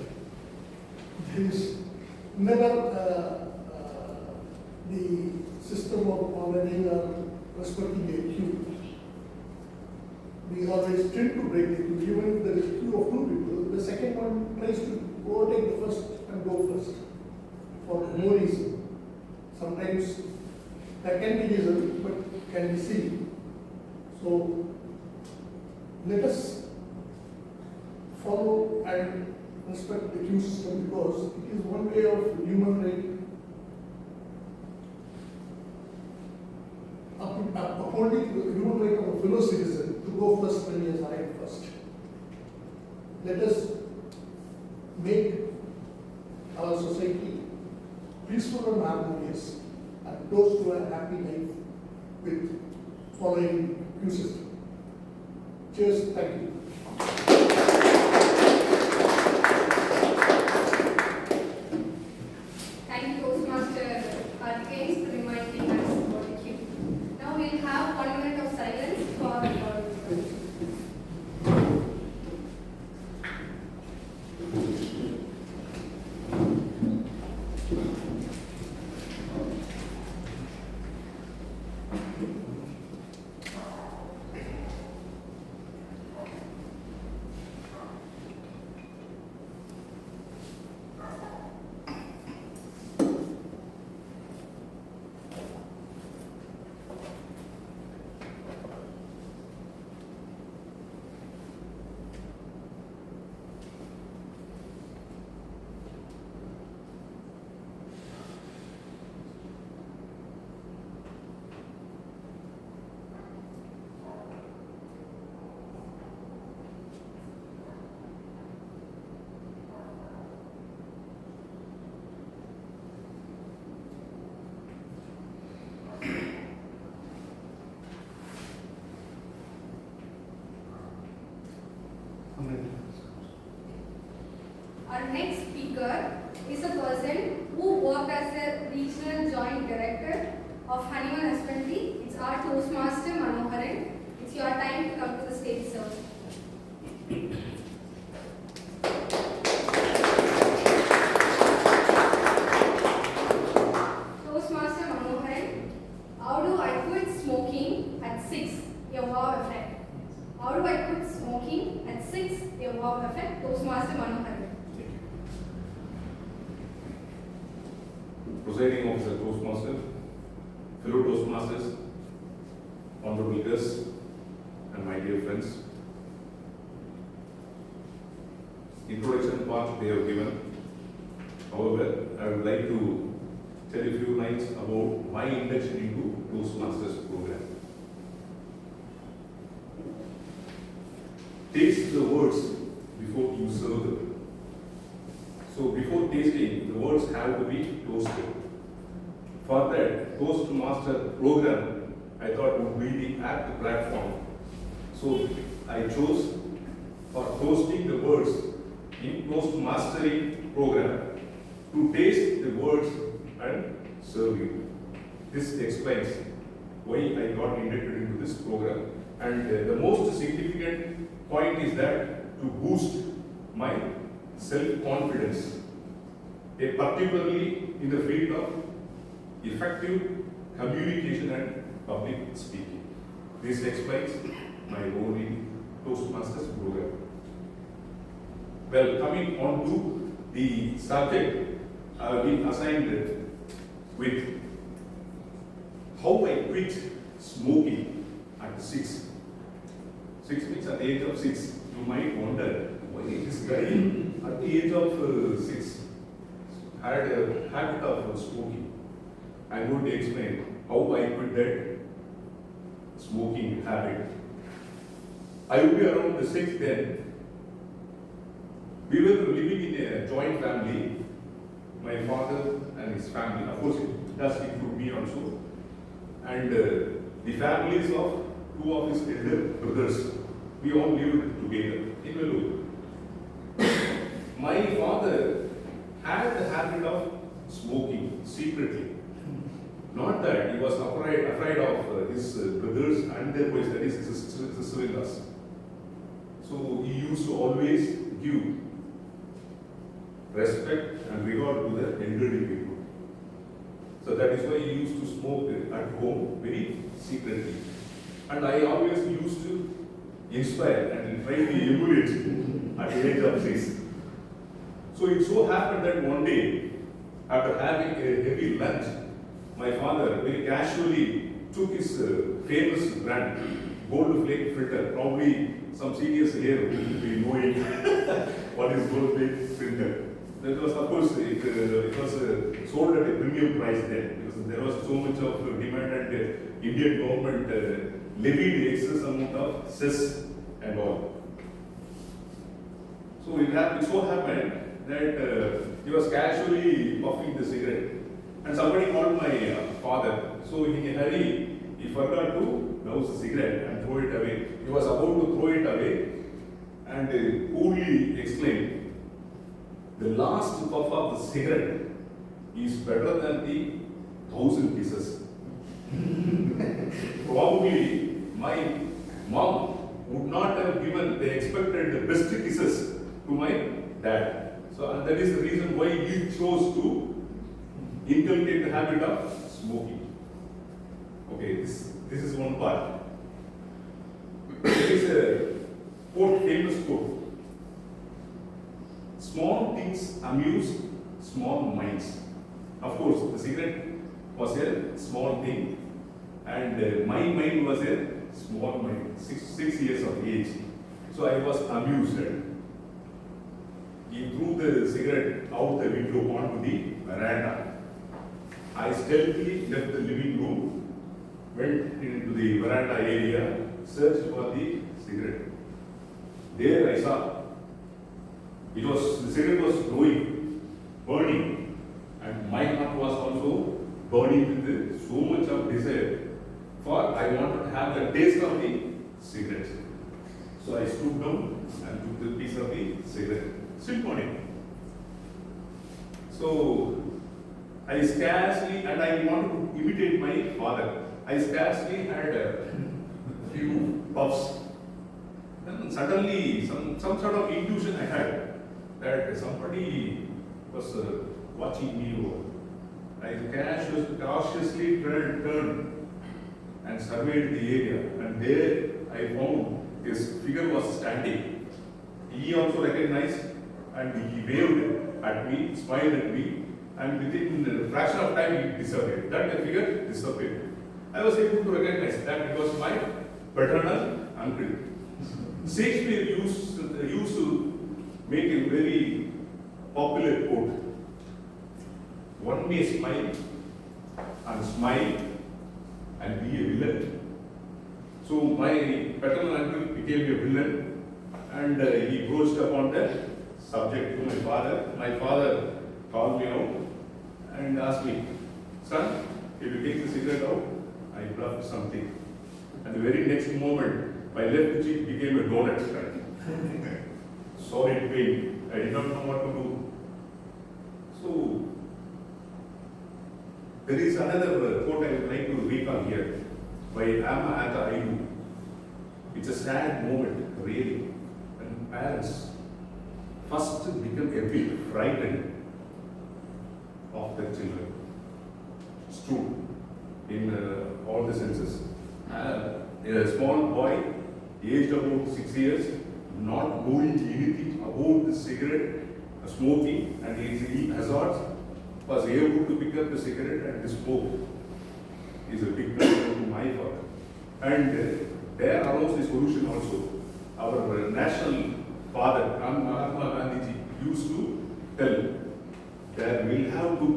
There is never the system of honoring or respecting a queue. we always tend to break the queue, even if there is a queue of 2 people, the second one tries to overtake the first and go first for no reason. Sometimes there can be reason, but can be silly. So let us follow and respect the queue system, because it is one way of human right, upholding the human right of a fellow citizen to go first when he has arrived first. Let us make our society peaceful and harmonious and close to a happy life with following queue system. Cheers, thank you. Thank you, Toastmaster Karthikeyan, for reminding us about the queue. Now we'll have 1 minute of silence for Our next speaker is a person who worked as a regional joint director of Honeyman Husbandry. It's our Toastmaster Manoharan. It's your time to come to the stage, sir. Toastmaster Manoharan, how do I quit smoking at 6? Your wow effect. How do I quit smoking at 6? Your wow effect. Toastmaster Manoharan. Presiding Officer Toastmaster, fellow Toastmasters, honorable guests, and my dear friends. Introduction part they have given. However, I would like to tell a few lines about my induction into Toastmasters program. Taste the words before you serve them. So before tasting, the words have to be toasted. For that Toastmaster program, I thought would be the apt platform. So I chose for toasting the words in Toastmastering program to taste the words and serve you. This explains why I got inducted into this program. And the most significant point is that to boost my self-confidence, particularly in the field of effective communication and public speaking. This explains my role in Toastmasters program. Well, coming on to the subject, I have been assigned with how I quit smoking at 6. 6 means at the age of 6. You might wonder why this guy at the age of 6 had a habit of smoking. I'm going to explain how I quit that smoking habit. I would be around the 6 then. We were living in a joint family, my father and his family. Of course, it does include me also. And the families of 2 of his elder brothers, we all lived together in Vellore. My father had the habit of smoking secretly. Not that he was afraid of his brothers and their wives, that is his sister-in-laws. So he used to always give respect and regard to the elderly people. So that is why he used to smoke at home very secretly. And I always used to inspire and try to emulate at the age of 6. So it so happened that one day, after having a heavy lunch, my father very casually took his famous brand, Gold Flake filter. Probably some seniors here will be knowing what is Gold Flake filter. That was, of course, it was sold at a premium price then, because there was so much of demand and Indian government levied excess amount of cess and all. So it so happened that he was casually puffing the cigarette, and somebody called my father. So in a hurry, he forgot to douse the cigarette and throw it away. He was about to throw it away, and coolly exclaimed, "The last puff of the cigarette is better than the 1,000 kisses." Probably my mom would not have given the expected best kisses to my dad. So and that is the reason why he chose to inculcate the habit of smoking. Okay, this is one part. There is a quote, famous quote. Small things amuse small minds. Of course, the cigarette was a small thing, and my mind was a small mind, six years of age. So I was amused. He threw the cigarette out the window onto the veranda. I stealthily left the living room, went into the veranda area, searched for the cigarette. There I saw the cigarette was glowing, burning, and my heart was also burning with so much of desire, for I wanted to have the taste of the cigarette. So I stooped down and took the piece of the cigarette, still burning. So I scarcely, and I wanted to imitate my father, I scarcely had a few puffs. Then suddenly, some sort of intuition I had that somebody was watching me over. I cautiously turned and surveyed the area, and there I found his figure was standing. He also recognized, and he waved at me, smiled at me, and within a fraction of time he disappeared. That figure disappeared. I was able to recognize that it was my paternal uncle. Shakespeare used to make a very popular quote. One may smile and be a villain. So my paternal uncle became a villain, and he broached upon that subject to my father. My father called me out and asked me, "Son, if you take the cigarette out," I bluffed something. And the very next moment, my left cheek became a donut. Solid pain. I did not know what to do. So, there is another quote I would like to recall here by Amma Ata Ainu. It's a sad moment, really, when parents first become a bit frightened of their children. It's true in all the senses. A small boy, aged about 6 years, not knowing anything about the cigarette, smoking, and its hazards, was able to pick up the cigarette and smoke. Is a big blessing to my father. And there arose the solution also. Our national father, Mahatma Gandhi, used to tell that we'll have to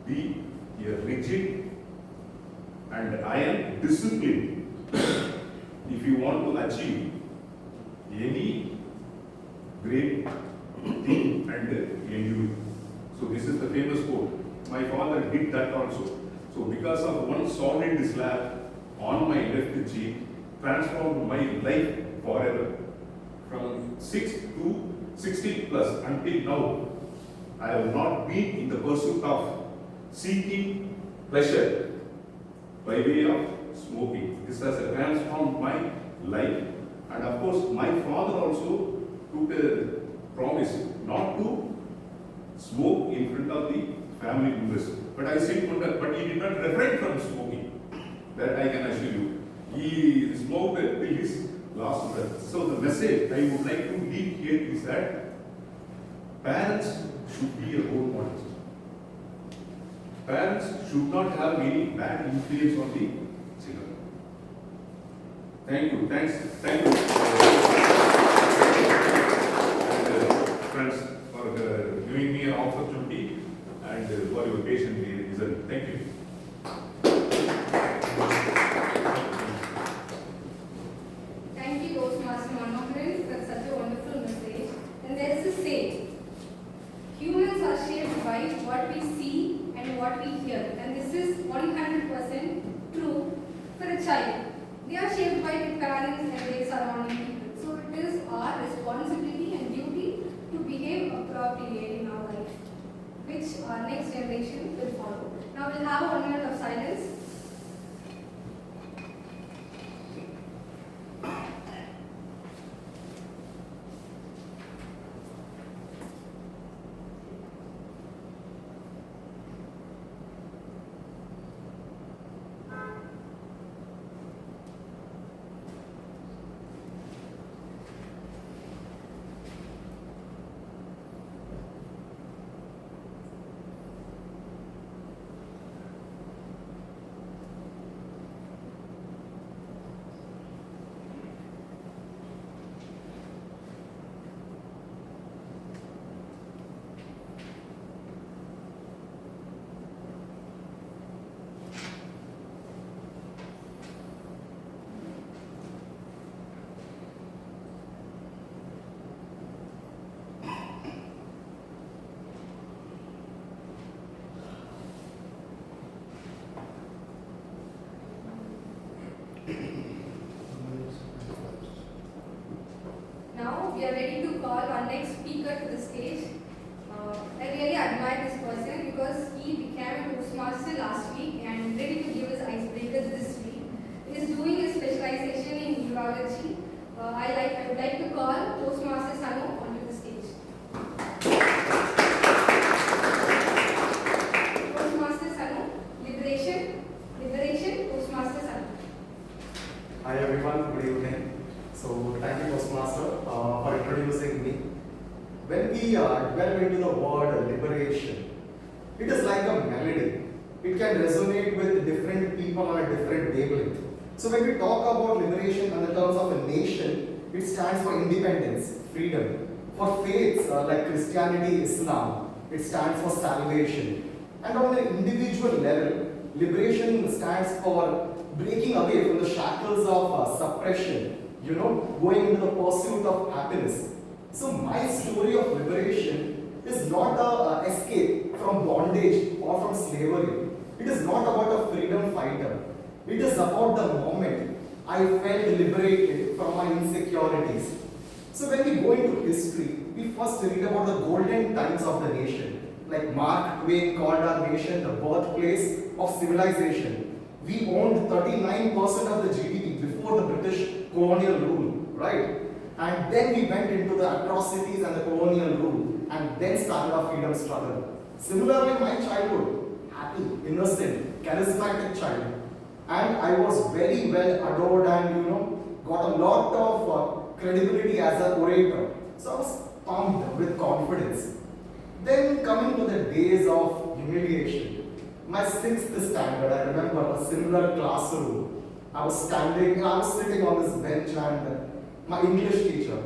be a rigid and iron discipline if you want to achieve any great thing and endure. So this is the famous quote. My father did that also. So because of one solid slap on my left cheek, transformed my life forever. From 6 to 16 plus until now, I have not been in the pursuit of seeking pleasure by way of smoking. This has transformed my life. And of course, my father also took a promise not to smoke in front of the family members. But I still wonder, but he did not refrain from smoking. That I can assure you. He smoked till his last breath. So the message I would like to leave here is that parents should be a role model. Parents should not have any bad influence on the children. Thank you. Thank you. And, friends, for giving me an opportunity and for your patiently listening. Thank you. Thank you, Toastmaster Manoharan, for such a wonderful message. And there is a saying, humans are shaped by what we see and what we hear. And this is 100% true for a child. They are shaped by their parents and their surrounding people. So it is our responsibility and duty to behave appropriately in our life, which our next generation will follow. Now we'll have a 1 minute of silence. Now we are ready to call our next speaker to the stage. I really admire this person because he became a Toastmaster last week and ready to give his icebreakers this week. He is doing his specialization in urology. I would like to call Toastmaster Sanu onto the stage. Toastmaster Sanu, Liberation, Toastmaster Sanu. Hi everyone, good evening. So thank you Toastmaster for introducing me. When we delve into the word liberation, it is like a melody. It can resonate with different people on a different wavelength. So when we talk about liberation in the terms of a nation, it stands for independence, freedom. For faiths like Christianity, Islam, it stands for salvation. And on an individual level, liberation stands for breaking away from the shackles of suppression, going into the pursuit of happiness. So my story of liberation is not an escape from bondage or from slavery. It is not about a freedom fighter. It is about the moment I felt liberated from my insecurities. So when we go into history, we first read about the golden times of the nation. Like Mark Twain called our nation the birthplace of civilization. We owned 39% of the GDP before the British colonial rule, right? And then we went into the atrocities and the colonial rule and then started our freedom struggle. Similarly, my childhood, happy, innocent, charismatic child. And I was very well adored and got a lot of credibility as an orator. So I was pumped with confidence. Then coming to the days of humiliation, my 6th standard, I remember a similar classroom. I was sitting on this bench and my English teacher,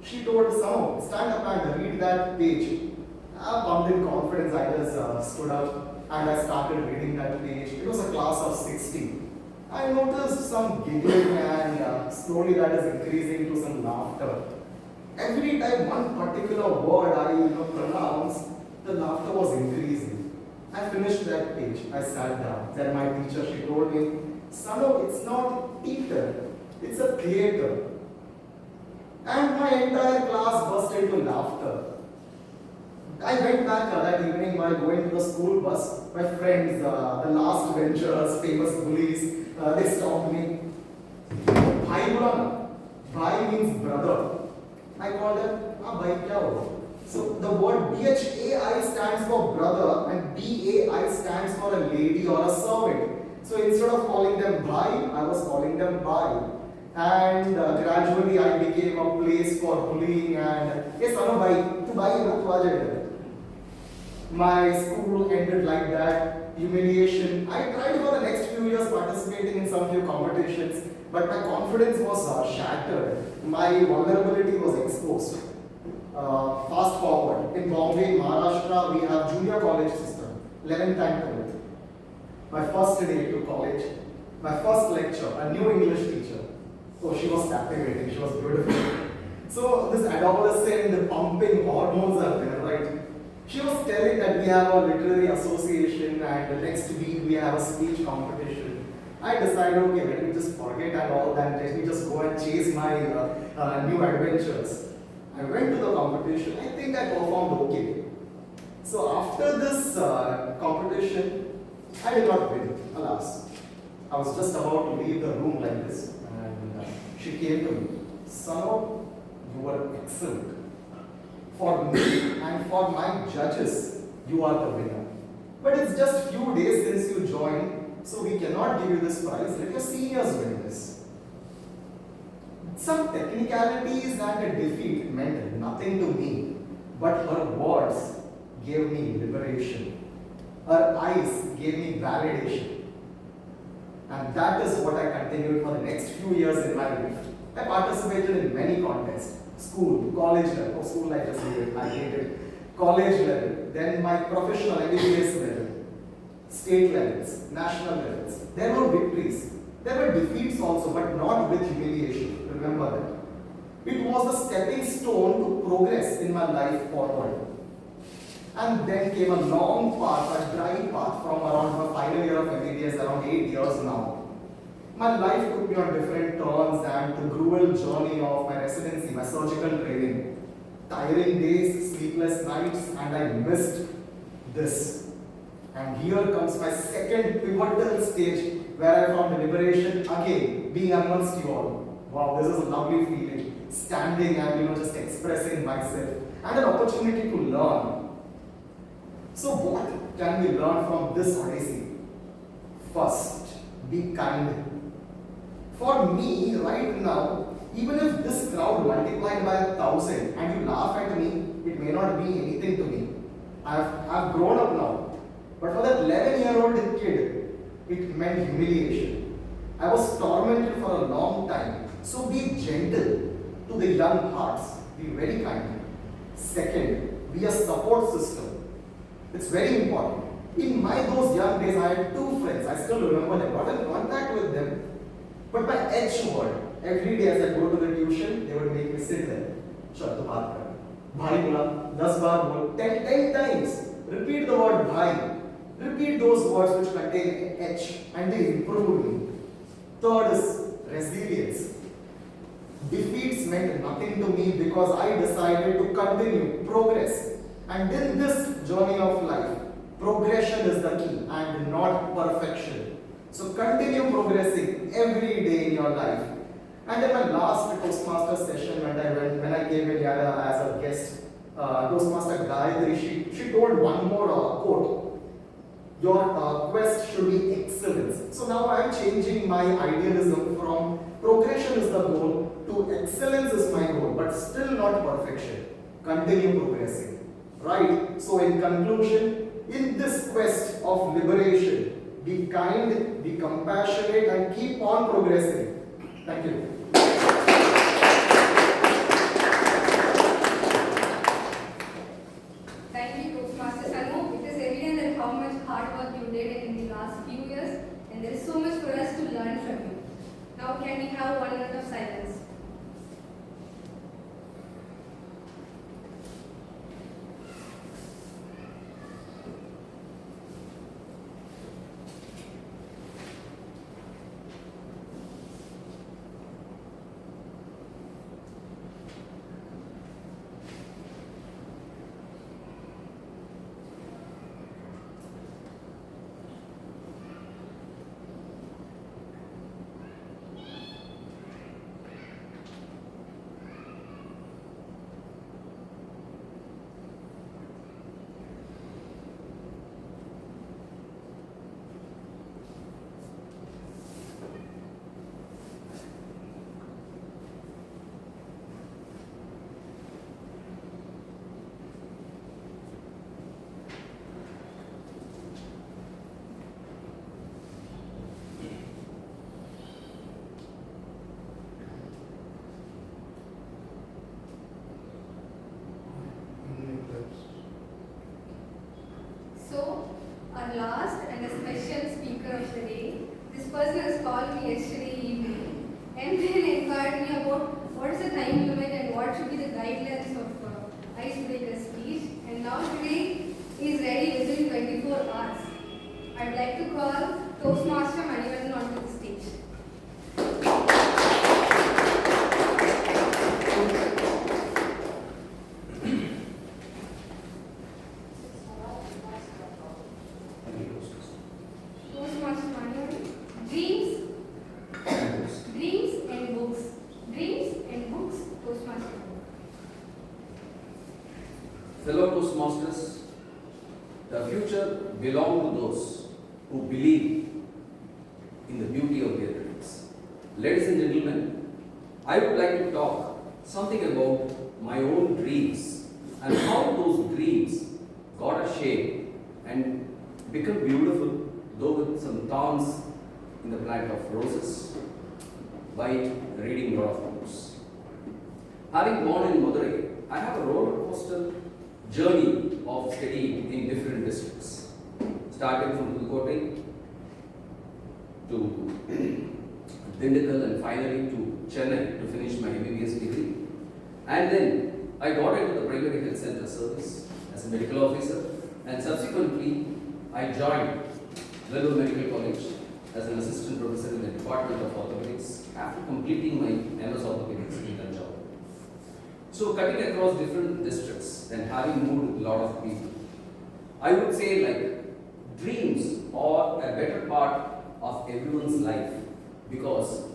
she told someone, stand up and read that page. I pumped in confidence, I just stood up and I started reading that page. It was a class of 60. I noticed some giggling and slowly that is increasing to some laughter. Every time one particular word I pronounced, the laughter was increasing. I finished that page. I sat down. Then my teacher, she told me, Sanu, it's not theater, it's a theater. And my entire class burst into laughter. I went back that evening while going to the school bus. My friends, the last benchers, famous bullies, they stopped me. Bhai bola, bhai means brother. I called them, bhai kya ho? So the word BHAI stands for brother and BAI stands for a lady or a servant. So instead of calling them bhai, I was calling them bhai. And gradually I became a place for bullying and yes, my school ended like that, humiliation. I tried for the next few years participating in some few competitions, but my confidence was shattered. My vulnerability was exposed. Fast forward, in Bombay, Maharashtra, we have junior college system, 11th and 12th. My first day to college, my first lecture, a new English teacher. Oh, she was captivating, she was beautiful. So this adolescent pumping hormones are there, right? She was telling that we have a literary association and the next week we have a speech competition. I decided, okay, let me just forget and all that, let me just go and chase my new adventures. I went to the competition, I think I performed okay. So after this competition, I did not win, alas. I was just about to leave the room like this and she came to me, Sano, you were excellent. For me and for my judges, you are the winner. But it's just few days since you joined, so we cannot give you this prize. Let your seniors win this. Some technicalities and a defeat meant nothing to me, but her words gave me liberation. Her eyes gave me validation. And that is what I continued for the next few years in my life. I participated in many contests. School, college level, school I just hated, college level, then my professional MBBS level, state levels, national levels. There were victories. There were defeats also, but not with humiliation. Remember that. It was a stepping stone to progress in my life forward. And then came a long path, a dry path from around my final year of MBBS, around 8 years now. My life took me on different turns and the cruel journey of my residency, my surgical training. Tiring days, sleepless nights, and I missed this. And here comes my second pivotal stage where I found liberation again, being amongst you all. Wow, this is a lovely feeling. Standing and just expressing myself. And an opportunity to learn. So what can we learn from this odyssey? First, be kind. For me, right now, even if this crowd multiplied by 1,000 and you laugh at me, it may not be anything to me. I've grown up now. But for that 11-year-old kid, it meant humiliation. I was tormented for a long time. So be gentle to the young hearts. Be very kind. Second, be a support system. It's very important. In those young days, I had 2 friends. I still remember them. Got in contact with them. But my H word, every day as I go to the tuition, they would make me sit there. Shut the baat kar. Bhai bola, 10 baar bol, 10 times. Repeat the word bhai. Repeat those words which contain H and they improved me. Third is resilience. Defeats meant nothing to me because I decided to continue, progress. And in this journey of life, progression is the key and not perfection. So continue progressing every day in your life. And in my last Toastmaster session when I came in here as a guest, Toastmaster Gayatri, she told one more quote. Your quest should be excellence. So now I am changing my idealism from progression is the goal to excellence is my goal, but still not perfection. Continue progressing. Right? So in conclusion, in this quest of liberation, be kind, be compassionate, and keep on progressing. Thank you. Thank you, Toastmasters. I know it is evident that how much hard work you did in the last few years, and there is so much for us to learn from you. Now, can we have 1 minute of silence? last and a special speaker of the day. This person has called me yesterday evening and then inquired me about what is the time limit and what should be the guidelines of icebreaker speech. And now today he is ready within 24 hours. I would like to call Toastmaster Manivandan onto the stage. Toastmaster Manivandan. Dreams and books. Dreams and books. Toastmaster. Fellow Toastmasters, the future belongs to those who believe in the beauty of their dreams. Ladies and gentlemen, I would like to talk something about my own dreams and how those dreams got a shape and become beautiful, though with some thorns in the plant of roses, by reading a lot of books. Having born in Madurai, I have a roller coaster journey of studying in different districts, starting from Pudukottai to Dindigul and finally to Chennai to finish my MBBS degree. And then I got into the primary health center service as a medical officer, and subsequently I joined Vellore Medical College as an assistant professor in the Department of Orthopedics after completing my MS Orthopedics in Tanjore. So cutting across different districts and having moved with a lot of people, I would say like dreams are a better part of everyone's life, because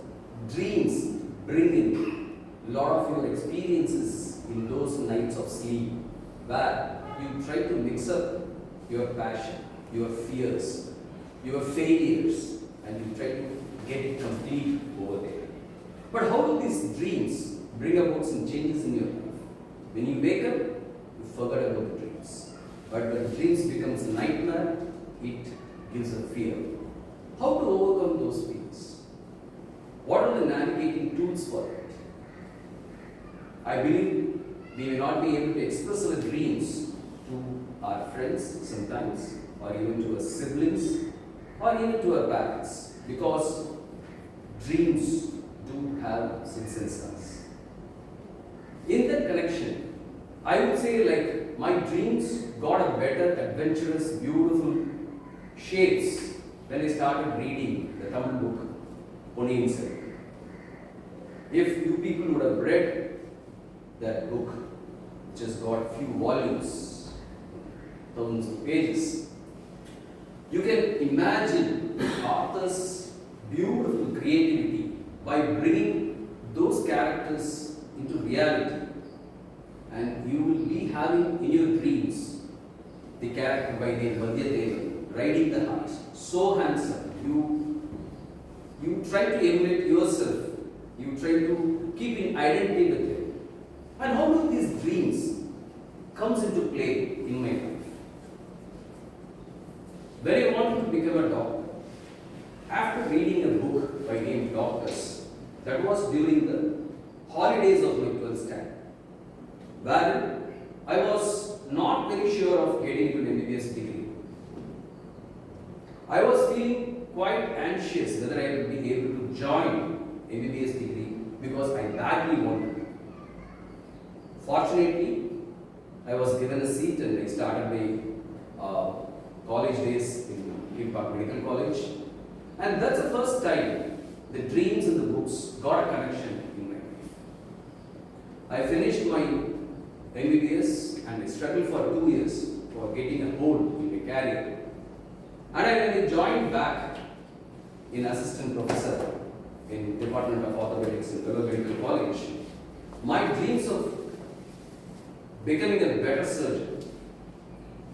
dreams bring in a lot of your experiences in those nights of sleep where you try to mix up your passion, your fears, your failures, and you try to get it complete over there. But how do these dreams bring about some changes in your life? When you wake up, you forget about the dreams. But when dreams becomes a nightmare, it gives a fear. How to overcome those fears? What are the navigating tools for it? I believe we may not be able to express our dreams to our friends sometimes, or even to our siblings, or even to our parents, because dreams do have some sensors. In that connection, I would say like my dreams got a better, adventurous, beautiful shapes when I started reading the Tamil book, Ponniyin Selvan. If you people would have read that book, which has got few volumes, thousands of pages, you can imagine the author's beautiful creativity by bringing those characters into reality, and you will be having in your dreams the character by name Vandiyathevan riding the horse, so handsome. You try to emulate yourself, you try to keep in identity with him. And how do these dreams comes into play in my life? When I wanted to become a doctor, after reading a book by name Doctors, that was during the holidays of my 12th standard, wherein I was not very sure of getting to an MBBS degree. I was feeling quite anxious whether I would be able to join MBBS degree because I badly wanted it. Fortunately, I was given a seat and I started my college days in Green Park Medical College. And that's the first time the dreams and the books got a connection in my life. I finished my MBBS and I struggled for 2 years for getting a hold in my career. And when I joined back in assistant professor in Department of Orthopedics in Vellore Medical College, my dreams of becoming a better surgeon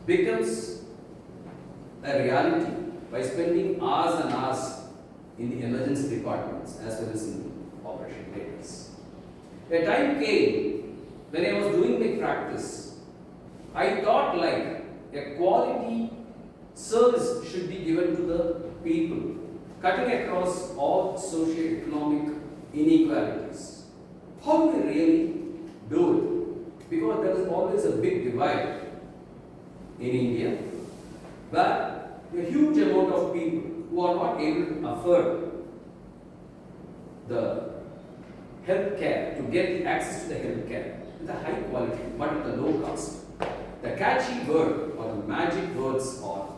becomes a reality by spending hours and hours in the emergency departments as well as in operation theatres. A time came when I was doing my practice, I thought like a quality service should be given to the people, cutting across all socio-economic inequalities. How do we really do it? Because there is always a big divide in India where a huge amount of people who are not able to afford the health care, to get the access to the health care with a high quality but with a low cost. The catchy word or the magic words are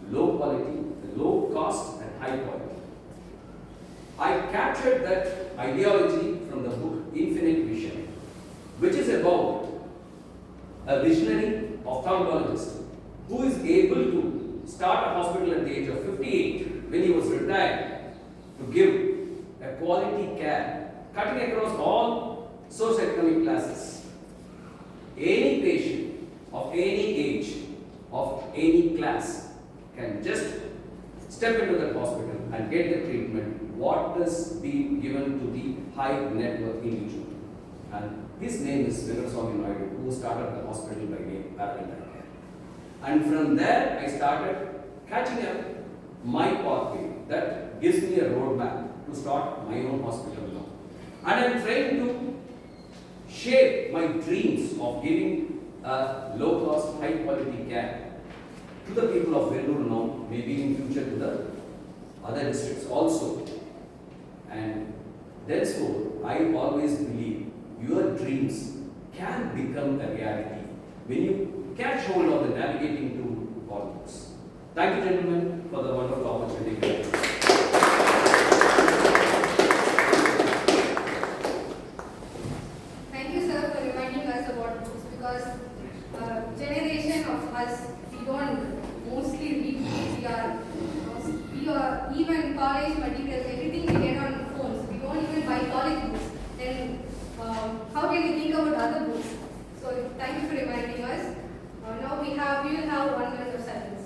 low quality, low cost and high quality. I captured that ideology from the book Infinite Vision, which is about a visionary ophthalmologist who is able to start a hospital at the age of 58 when he was retired to give a quality care cutting across all socio-economic classes. Any patient of any age, of any class can just step into that hospital and get the treatment what is being given to the high net worth individual. And his name is Venkateswamy Naidu, who started the hospital by name Paragon Care. And from there I started catching up my pathway that gives me a roadmap to start my own hospital now. And I am trying to share my dreams of giving a low cost, high quality care to the people of Vellore now, maybe in future to the other districts also. And thenceforth, I always believe your dreams can become a reality when you catch hold of the navigating to politics. Thank you, gentlemen, for the wonderful opportunity. Thank you, sir, for reminding us about books, because generation of us, we don't mostly read books. We are even college materials, everything we get on phones. We don't even buy college books. Then how can we think about other books? So thank you for reminding us. Now we will have 1 minute of silence.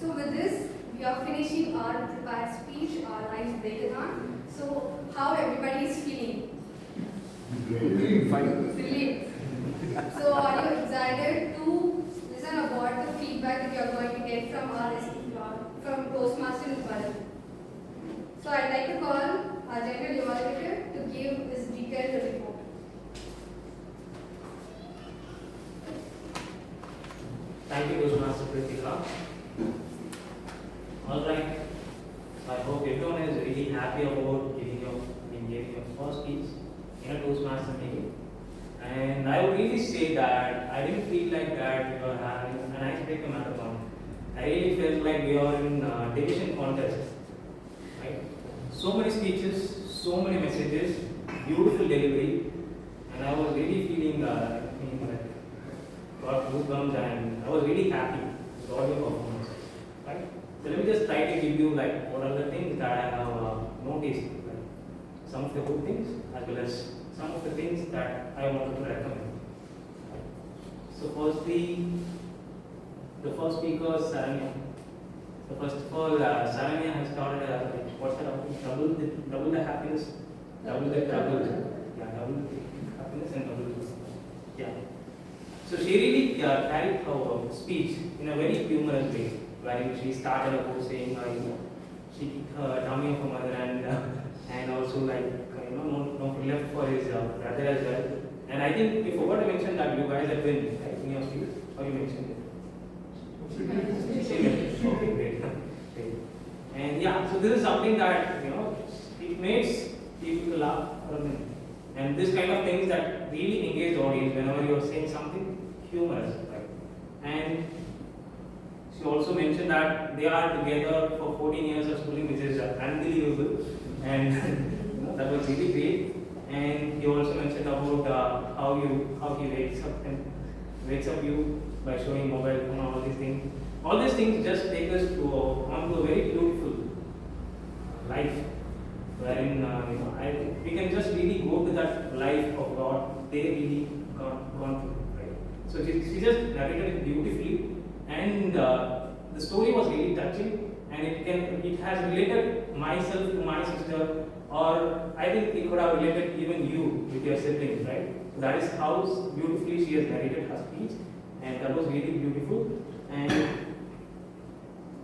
So with this, we are finishing our prepared speech, our icebreaker. So how everybody is feeling? Relieved. So are you excited to listen about the feedback that you are going to get from Toastmaster in Bharat? So I'd like to call our general evaluator to give this detailed report. Thank you, Toastmaster Pritika. Alright, I hope everyone is really happy about giving your first speech in a Toastmaster meeting. And I would really say that I didn't feel like that we were having an icebreaker marathon. I really felt like we are in a division contest. Right? So many speeches, so many messages, beautiful delivery, and I was really feeling got goosebumps, and I was really happy with all your performances. Right? So let me just try to give you like what are the things that I have noticed, like some of the good things as well as some of the things that I wanted to recommend. So firstly, the first speaker, Saranya. So first of all, Saranya has started what's that? Double the happiness, double the happiness and double the yeah. So she really carried her speech in a very humorous way, where she started about saying she kicked her tummy of her mother and also not left for his brother as well. And I think we forgot to mention that you guys have been right in your speech, or you mentioned it. Okay, great. And yeah, so this is something that, it makes people laugh for a minute. And this kind of things that really engage the audience whenever you are saying something humorous, right? And she also mentioned that they are together for 14 years of schooling, which is unbelievable, and that was really great. And he also mentioned about how he wakes up you by showing mobile phone, all these things. All these things just take us onto a very beautiful life, wherein we can just really go to that life of God they really gone through, right? So she just narrated it beautifully, and the story was really touching, and it has related myself to my sister, or I think it could have related even you with your siblings, right? So that is how beautifully she has narrated her speech, and that was really beautiful. And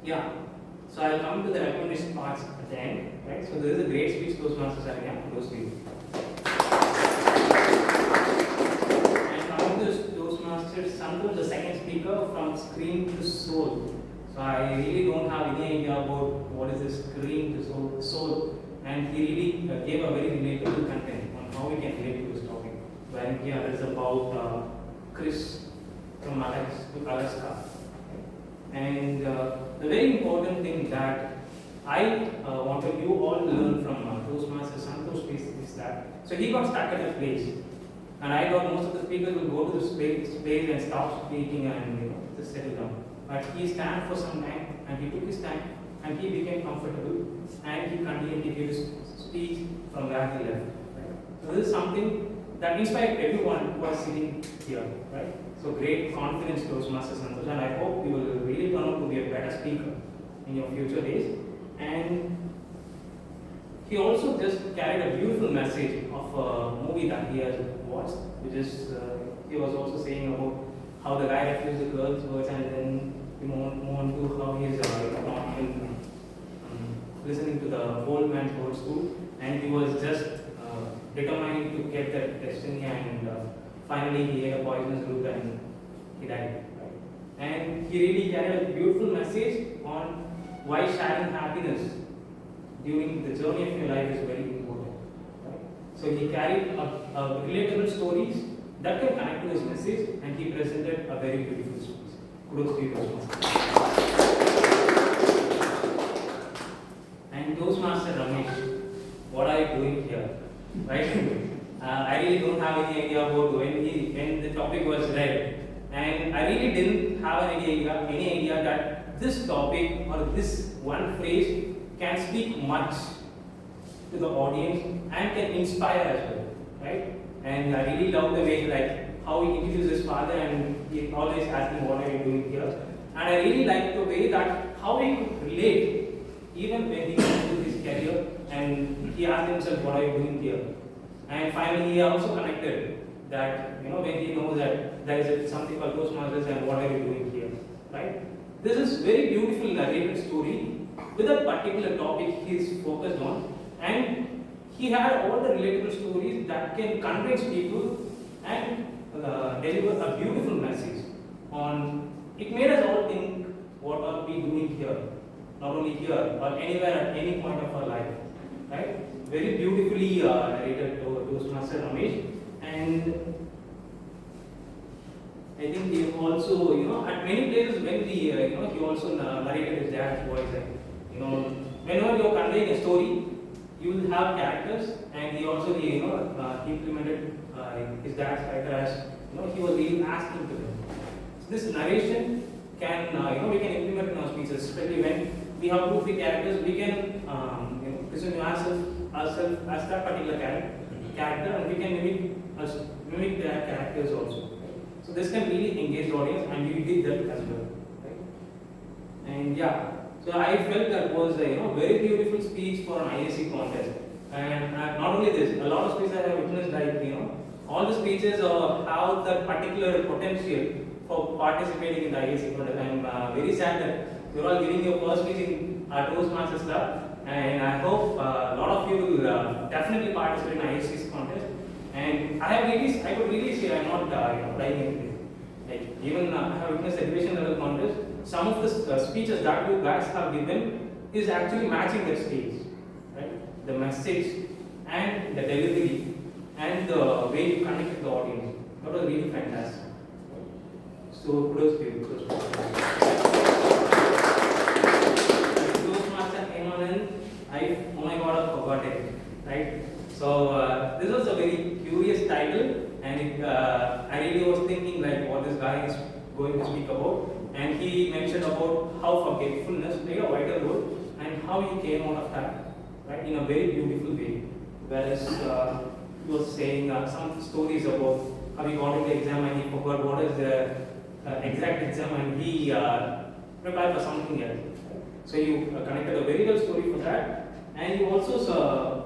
yeah, so I'll come to the recommendation parts at the end, right? So there is a great speech Toastmasters are having, those people. And coming to Toastmasters, Santosh, the second speaker, from screen to soul. So I really don't have any idea about what is this screen to soul, and he really gave a very relatable content on how we can relate to this topic. When here is about Chris from Alaska. And the very important thing that I wanted you all to learn from Toastmasters Santosh is that, so he got stuck at a place, and I thought most of the speakers will go to the space and stop speaking and just settle down. But he stand for some time, and he took his time, and he became comfortable, and he continued to give his speech from where he left. Right? So this is something that inspired everyone who was sitting here, right? So great confidence, Toastmasters Santosh, and I hope you will really turn out to be a better speaker in your future days. And he also just carried a beautiful message of a movie that he has watched, which is, he was also saying about how the guy refused the girl's words, and then he moved on to how he is not even listening to the old man's words too, and he was just determined to get that destiny, and finally he had a poisonous root and he died. Right? And he really carried a beautiful message on why sharing happiness during the journey of your life is very important. Right? So he carried a relatable stories that can connect to his message, and he presented a very beautiful speech. Kudos to you, Toastmaster. And Toastmaster Ramesh, what are you doing here? Right? I really don't have any idea about when the topic was read, and I really didn't have any idea that this topic or this one phrase can speak much to the audience and can inspire as well, right? And I really love the way how he introduced his father, and he always asked him, what are you doing here? And I really like the way that how he could relate even when he went through his career, and he asked himself, what are you doing here? And finally he also connected that, when he knows that there is something called Toastmasters and what are you doing here, right? This is very beautiful narrated story with a particular topic he is focused on, and he had all the relatable stories that can convince people and deliver a beautiful message on. It made us all think, what are we doing here? Not only here, but anywhere at any point of our life, right? Very beautifully narrated Toastmaster Ramesh, and I think he also, at many places when he also narrated his dad's voice. Whenever you are conveying a story, you will have characters, and he also he implemented his dad's character as he was really asking to them. So this narration can we can implement in our speeches, especially when we have 2-3 characters. We can present ourselves as that particular character, and we can mimic their characters also. So this can really engage the audience, and we did that as well. Right? And yeah, so I felt that was a very beautiful speech for an ISC contest. And not only this, a lot of speeches I have witnessed, all the speeches have that particular potential for participating in the ISC contest. I'm very sad that you're all giving your first speech in our Toastmasters Club, and I hope a lot of you will definitely participate in ISC contest. And I could really say I'm not trying anything. Even I have witnessed education level contest. Some of the speeches that you guys have given is actually matching the stage, right? The message and the delivery and the way you connect with the audience. That was really fantastic. So kudos to you. Toastmaster came on and oh my god, I forgot it, right? So this was a very curious title, and I really was thinking like what this guy is going to speak about, and he mentioned about how forgetfulness played a vital role and how he came out of that, right, in a very beautiful way. Whereas he was saying some stories about how he got into the exam and he forgot what is the exact exam and he prepared for something else. So you connected a very well story for that, and you also saw,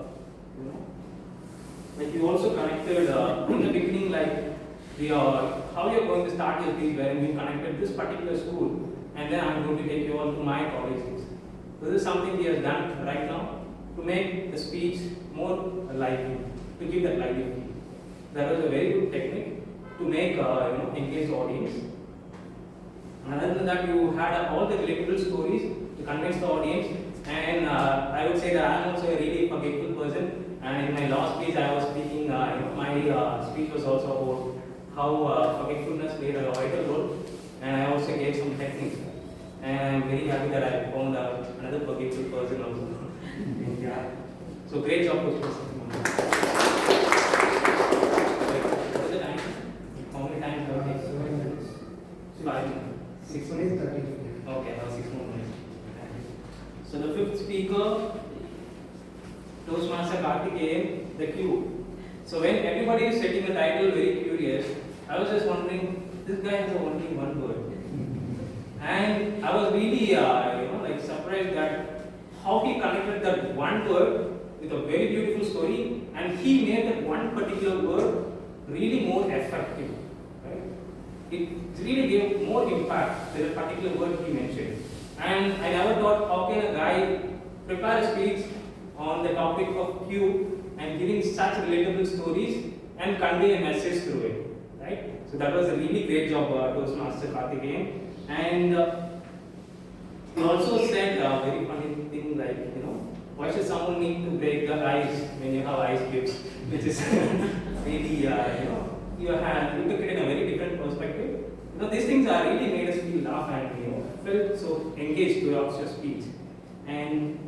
like you also connected in the beginning, like the how you're going to start your speech, wherein you connected this particular school, and then I'm going to take you all to my colleges. So this is something he has done right now to make the speech more lively, to give that lively feel. That was a very good technique to make engage the audience. And other than that, you had all the relatable stories to convince the audience. And I would say that I'm also a really forgetful person. And in my last speech, I was speaking. My speech was also about how forgetfulness played a vital role, and I also gave some techniques. And I'm very happy that I found another forgetful person also. Yeah. So great job, Coach. What is the time? How many times have I taken? 7 minutes. 5 minutes. 6 minutes. 30. Okay, I have 6 more minutes. So the fifth speaker, Toastmaster Karthikeyan, the Cube. So when everybody is setting the title very curious, I was just wondering, this guy has only one word. And I was really, like surprised that how he connected that one word with a very beautiful story, and he made that one particular word really more effective. Right? It really gave more impact to the particular word he mentioned. And I never thought, how can a guy prepare a speech on the topic of cube and giving such relatable stories and convey a message through it, right? So that was a really great job, Toastmaster Karthikeyan. And he also said a very funny thing like, why should someone need to break the ice when you have ice cubes? Which is really, you took it in a very different perspective. These things are really made us feel laugh and felt so engaged throughout your speech. And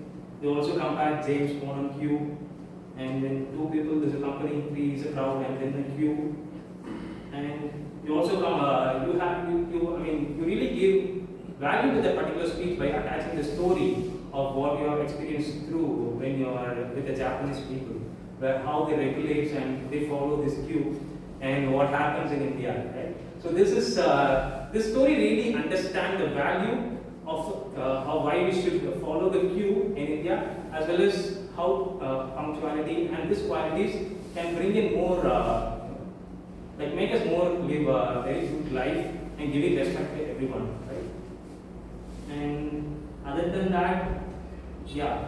you also compared James Bond and Cube, and then two people, there's a company, three is a crowd, and then the cube. And you also you really give value to that particular speech by attaching the story of what you have experienced through when you are with the Japanese people, where how they regulate and they follow this cube and what happens in India, right? So this story really understands the value of why we should follow the cube in India, as well as how punctuality and these qualities can bring in more, make us more live a very good life and giving respect to everyone, right? And other than that, yeah.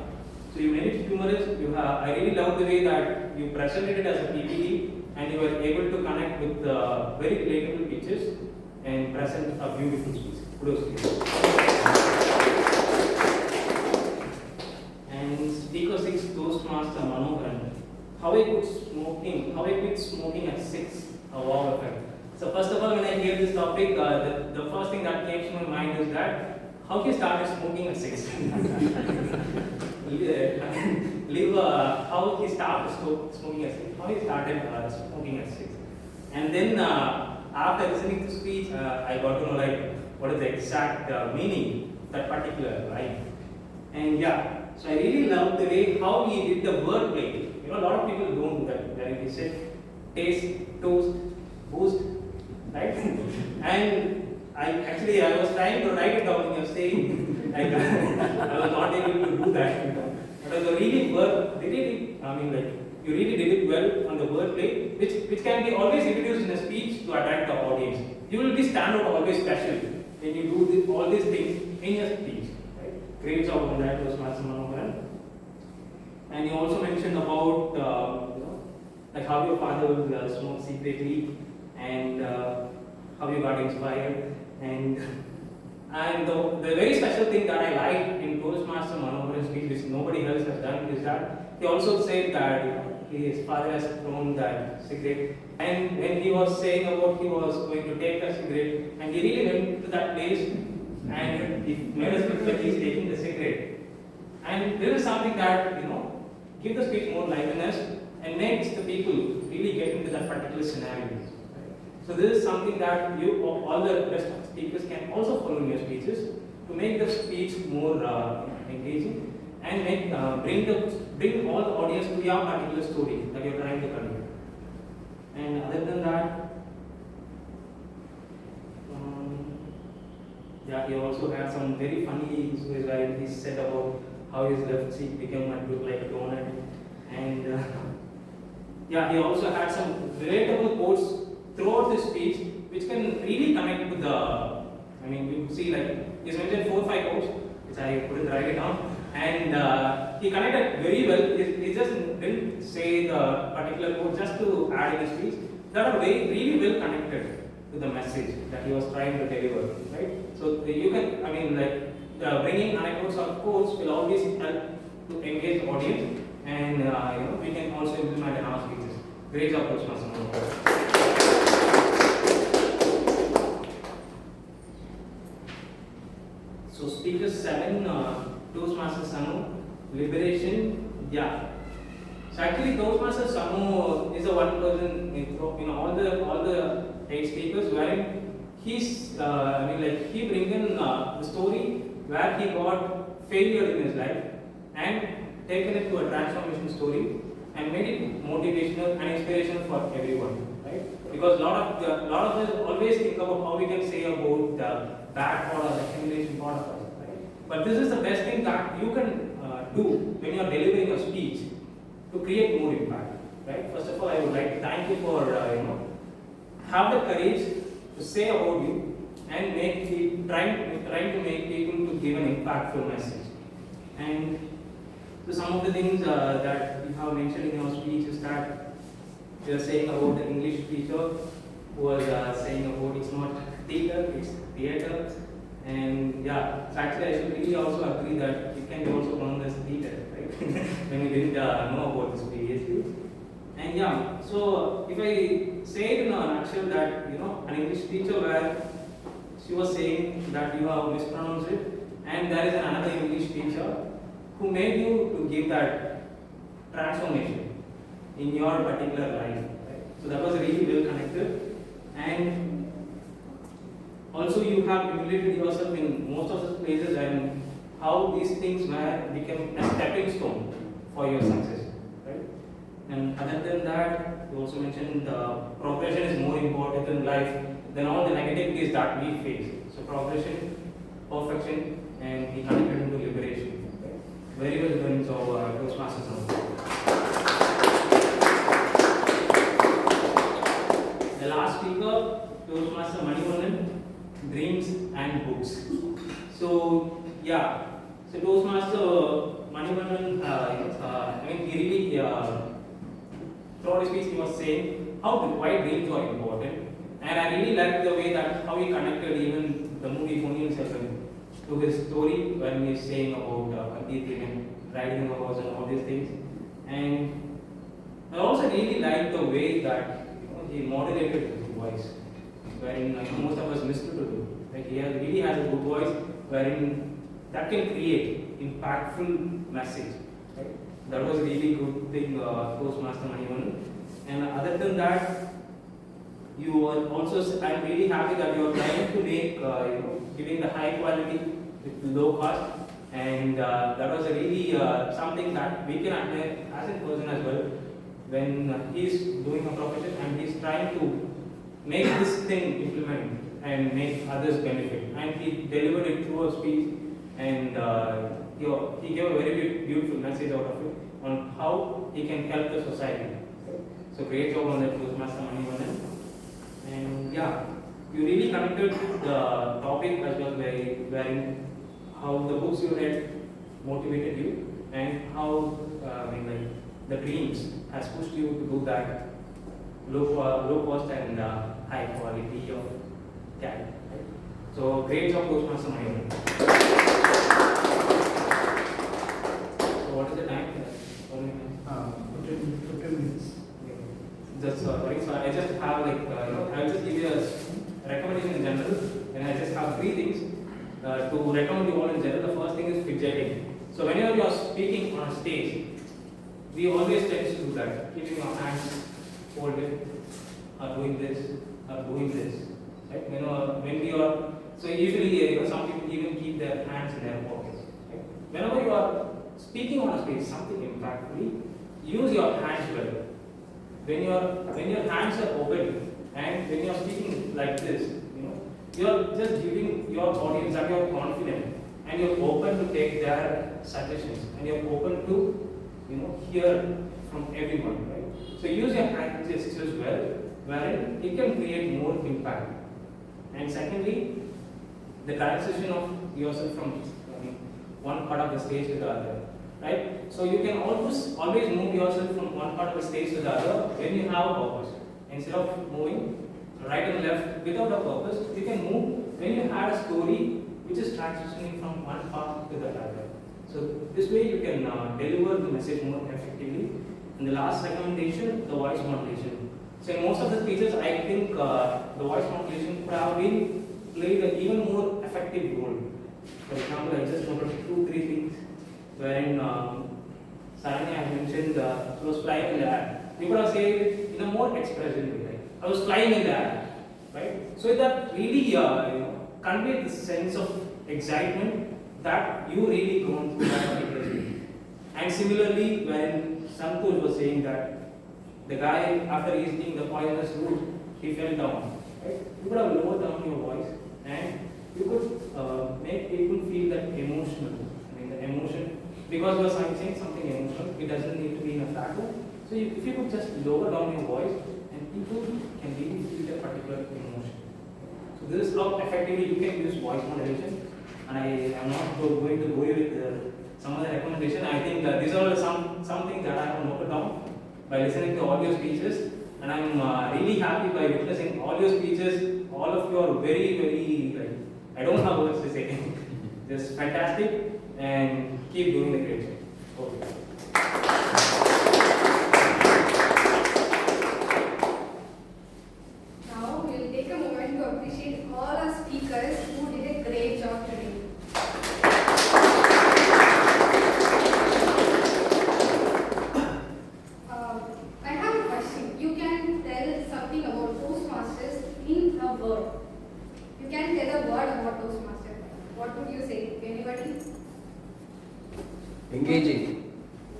So you made it humorous. I really love the way that you presented it as a PPT, and you were able to connect with very relatable pictures and present a beautiful speech. Kudos to you. And speaker 6, Toastmaster Manoharan. How I quit smoking at 6, a wow effect. So first of all, when I hear this topic, the first thing that came to my mind is that how he started smoking at 6. How he started smoking at 6. How he started smoking at 6. And then after listening to speech, I got to know what is the exact meaning of that particular line. And yeah, so I really love the way how he did the wordplay. A lot of people don't do that. Where he said taste, toast, boost, right? And I was trying to write it down. You're saying I was not able to do that. But the really you really did it well on the wordplay, which can be always introduced in a speech to attract the audience. You will be stand out always special when you do all these things in your speech. Right? Great job on that, Toastmaster Manoharan. And you also mentioned about how your father smoked secretly and how you got inspired, and And the very special thing that I like in Toastmaster Manoharan's speech, which nobody else has done, is that he also said that his father has thrown that cigarette. And when he was saying about he was going to take a cigarette, and he really went to that place and he made us feel that he's taking the cigarette. And this is something that, gives the speech more liveliness and makes the people really get into that particular scenario. So this is something that you, all the rest of the speakers can also follow in your speeches to make the speech more engaging and bring all the audience to your particular story that you're trying to convey. And other than that, he also had some very funny stories where he said about how his left cheek became like a donut, and he also had some relatable quotes throughout the speech, which can really connect with you see, like, he's mentioned 4 or 5 quotes, which I couldn't write it down, and he connected very well. He just didn't say the particular quote just to add in his speech. That are really well connected to the message that he was trying to deliver, right? So you can, bringing anecdotes or quotes will always help to engage the audience, and we can also implement in our speeches. Great job, Toastmaster. So speaker 7, Toastmaster Sanu, liberation, So actually Toastmaster Sanu is a one person in all the 8 speakers, wherein he's he brings in the story where he got failure in his life and taken it to a transformation story and made it motivational and inspirational for everyone, right? Because a lot of us always think about how we can say about the bad part or the accumulation part of us, right? But this is the best thing that you can do when you are delivering a speech to create more impact, right? First of all, I would like to thank you for have the courage to say about you and trying to make people to give an impactful message. And so some of the things that you have mentioned in your speech is that you are saying about the English teacher who was saying about it's not theater, it's theater. And so actually I should really also agree that it can be also known as theater, right? When you didn't know about this previously. And so if I say it in a nutshell that, an English teacher where she was saying that you have mispronounced it, and there is another English teacher who made you to give that transformation in your particular life, right? So that was really well connected. And also you have emulated yourself in most of the places and how these things became a stepping stone for your success, right? And other than that, you also mentioned progression is more important in life than all the negativities that we face. So progression, perfection, and he connected into liberation. Okay? Very well done, so Toastmasters now. The last speaker, Toastmaster Manivannan, dreams and books. So so Toastmaster Manivannan, he really throughout his speech he was saying why dreams are important, and I really liked the way that how he connected even the movie Ponniyin Selvan to his story when he is saying about riding a horse and all these things. And I also really liked the way that he modulated his voice, wherein most of us missed to do. Like he really has a good voice, wherein that can create impactful message. Right? That was a really good thing, Toastmaster Manivannan. And other than that, you are also, I'm really happy that you are trying to make, giving the high quality with low cost. And that was a really something that we can admire as a person as well. When he's doing a profession and he's trying to make this thing implement and make others benefit. And he delivered it through a speech, and he gave a very beautiful message out of it on how he can help the society. So great job on that, Toastmaster Manivannan. And you really connected the topic as well, wherein how the books you read motivated you, and how the dreams has pushed you to do that low cost and high quality of care. Right? So great job, Toastmaster Mayan. So what is the time? How many minutes? 15 minutes. Just sorry, so I just have like I'll just give you a recommendation in general, and I just have three things to recommend you all in general. The first thing is fidgeting. So whenever you are speaking on a stage, we always tend to do that, keeping our hands folded, or doing this, right? When we are, so usually some people even keep their hands in their pockets. Right? Whenever you are speaking on a stage, something impactfully, use your hands well. When your hands are open and when you are speaking like this, you are just giving your audience that you are confident and you are open to take their suggestions and you are open to hear from everyone, right? So use your hand gestures well, wherein it can create more impact. And secondly, the transition of yourself from one part of the stage to the other, right? So you can always move yourself from one part of the stage to the other when you have a purpose. Instead of moving right and left without a purpose, you can move when you had a story which is transitioning from one path to the other. So this way you can deliver the message more effectively. And the last recommendation, the voice modulation. So in most of the speeches, I think the voice modulation could have been played an even more effective role. For example, I just noted 2-3 things wherein Saranya has mentioned she was flying in the air. You could have said it in a more expressive way, right? I was flying in the air, right? So that really conveyed the sense of excitement that you really gone through that particular thing. And similarly, when Santosh was saying that the guy, after eating the poisonous root, he fell down, right? You could have lowered down your voice and you could make people feel that emotional. I mean, the emotion, because you are saying something emotional, it doesn't need to be in a flat tone. So if you could just lower down your voice and people can really feel that particular emotion. So this is how effectively you can use voice modulation. And I am not going to go with some other recommendation. I think these are some things that I have noted down by listening to all your speeches. And I'm really happy by witnessing all your speeches. All of you are very, very, I don't have words to say. Just fantastic and keep doing the great job. Okay. Now we'll take a moment to appreciate all our speakers who did a great job today. I have a question. You can tell something about Toastmasters in a word. You can tell a word about Toastmasters. What would you say? Anybody? Engaging.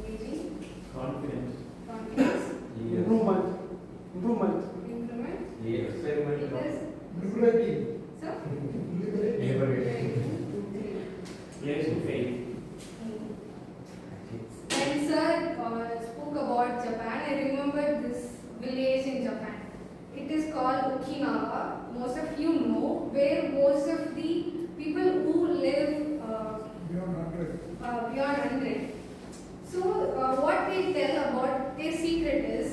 Engaging? Confidence. Confidence? Improvement. Improvement? Experiment. It is? Liberating. So? Place to fail. When sir spoke about Japan, I remembered this village in Japan. It is called Okinawa. Most of you know, where most of the people who live beyond 100. So what they tell about their secret is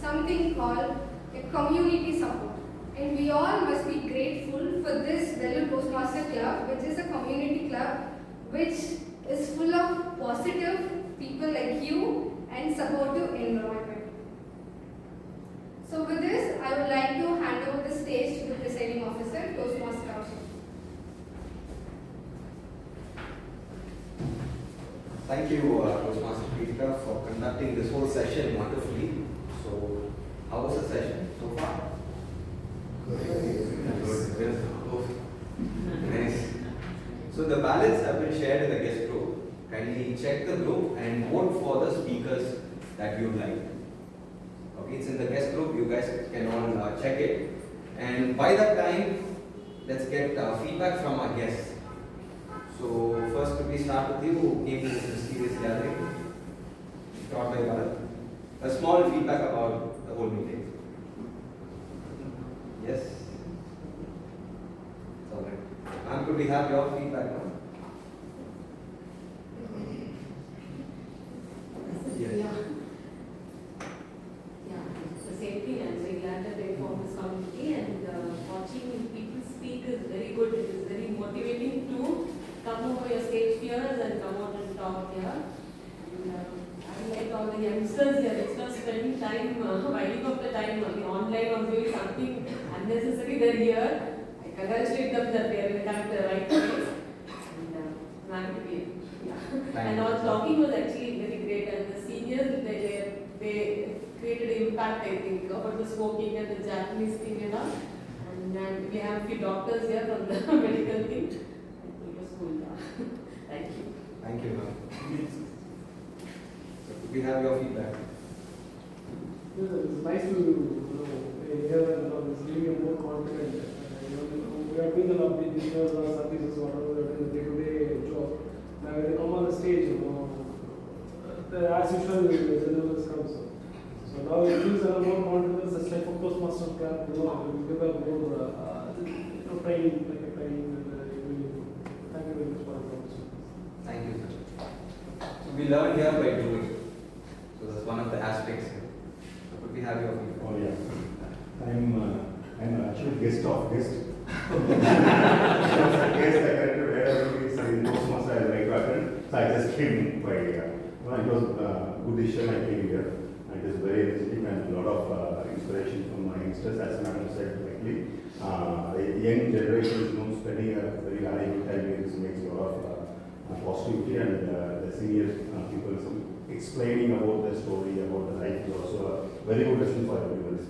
something called a community support. And we all must be grateful for this Vellore Toastmaster Club, which is a community club which is full of positive people like you and supportive environment. So with this, I would like to hand over the stage to the presiding officer, Toastmaster Kaushik. Thank you, Toastmaster Peter, for conducting this whole session wonderfully. So, how was the session so far? Good. Nice. So the ballots have been shared in the guest group. Kindly check the group and vote for the speakers that you like. Okay, it's in the guest group. You guys can all check it. And by that time, let's get feedback from our guests. So first, we start with you, who came to this mysterious gathering, taught by Bharat. A small feedback about the whole meeting. Yes. It's all right. Ma'am, could we have your feedback now? Yes. Yeah, the same thing. I'm very glad that they formed this community, and watching people speak is very good. It is talk here. And I like all the youngsters here. It's not spending time, winding up the time on the online or doing something unnecessary. They're here. I congratulate them that they are at the right place. And I'm happy to be here. Yeah. And all talking was actually very great. And the seniors, they created impact, I think, about the smoking and the Japanese thing and all. And we have a few doctors here from the medical thing. It was cool. Yeah. Thank you. Thank you, ma'am. So could we have your feedback? It's nice to hear it's giving you more confident. We are doing a lot of business or services, whatever we are doing day-to-day job. Now when they come on the stage, as usual, the journalists come. So now it gives a more confidence. It's like a Toastmasters camp. We give a more training, like a training. Thank you very much for the opportunity. Thank you, sir. So we learn here by doing. So that's one of the aspects here. So could we have your feedback? Oh yeah. I'm actually guest of guest. Guest I connected wherever it is in Toastmaster I like to attend. So I just came by it was a good decision I came here. It is very energetic and a lot of inspiration from my youngsters, as Madam said correctly. The young generation is spending a very valuable time here. This makes a lot of positivity, and the senior people explaining about the story, about the life is also a very good lesson for everyone. It's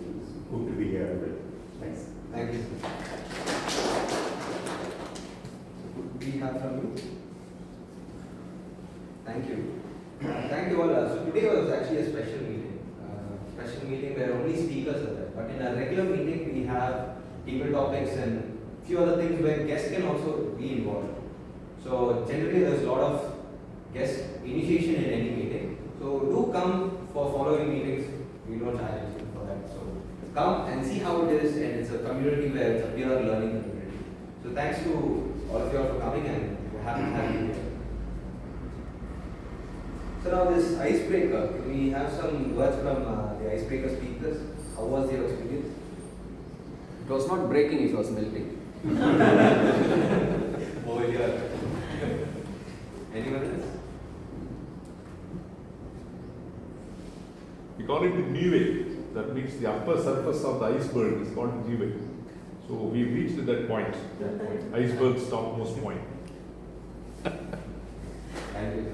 good to be here today. Thanks. Thank you, sir. So could we have from you? Thank you. Thank you all. So today was actually a special meeting. Special meeting where only speakers are there. But in a regular meeting, we have table topics and few other things where guests can also be involved. So generally, there's a lot of guest initiation in any meeting. So do come for following meetings. We don't charge you for that. So come and see how it is, and it's a community where it's a peer learning community. So thanks to all of you all for coming, and we're happy to have you here. So now this icebreaker, can we have some words from the icebreaker speakers? How was your experience? It was not breaking, it was melting. Over here. Anyone else? We call it the Nivea. That means the upper surface of the iceberg is called Nivea. So we reached that point, iceberg's topmost point. Thank you.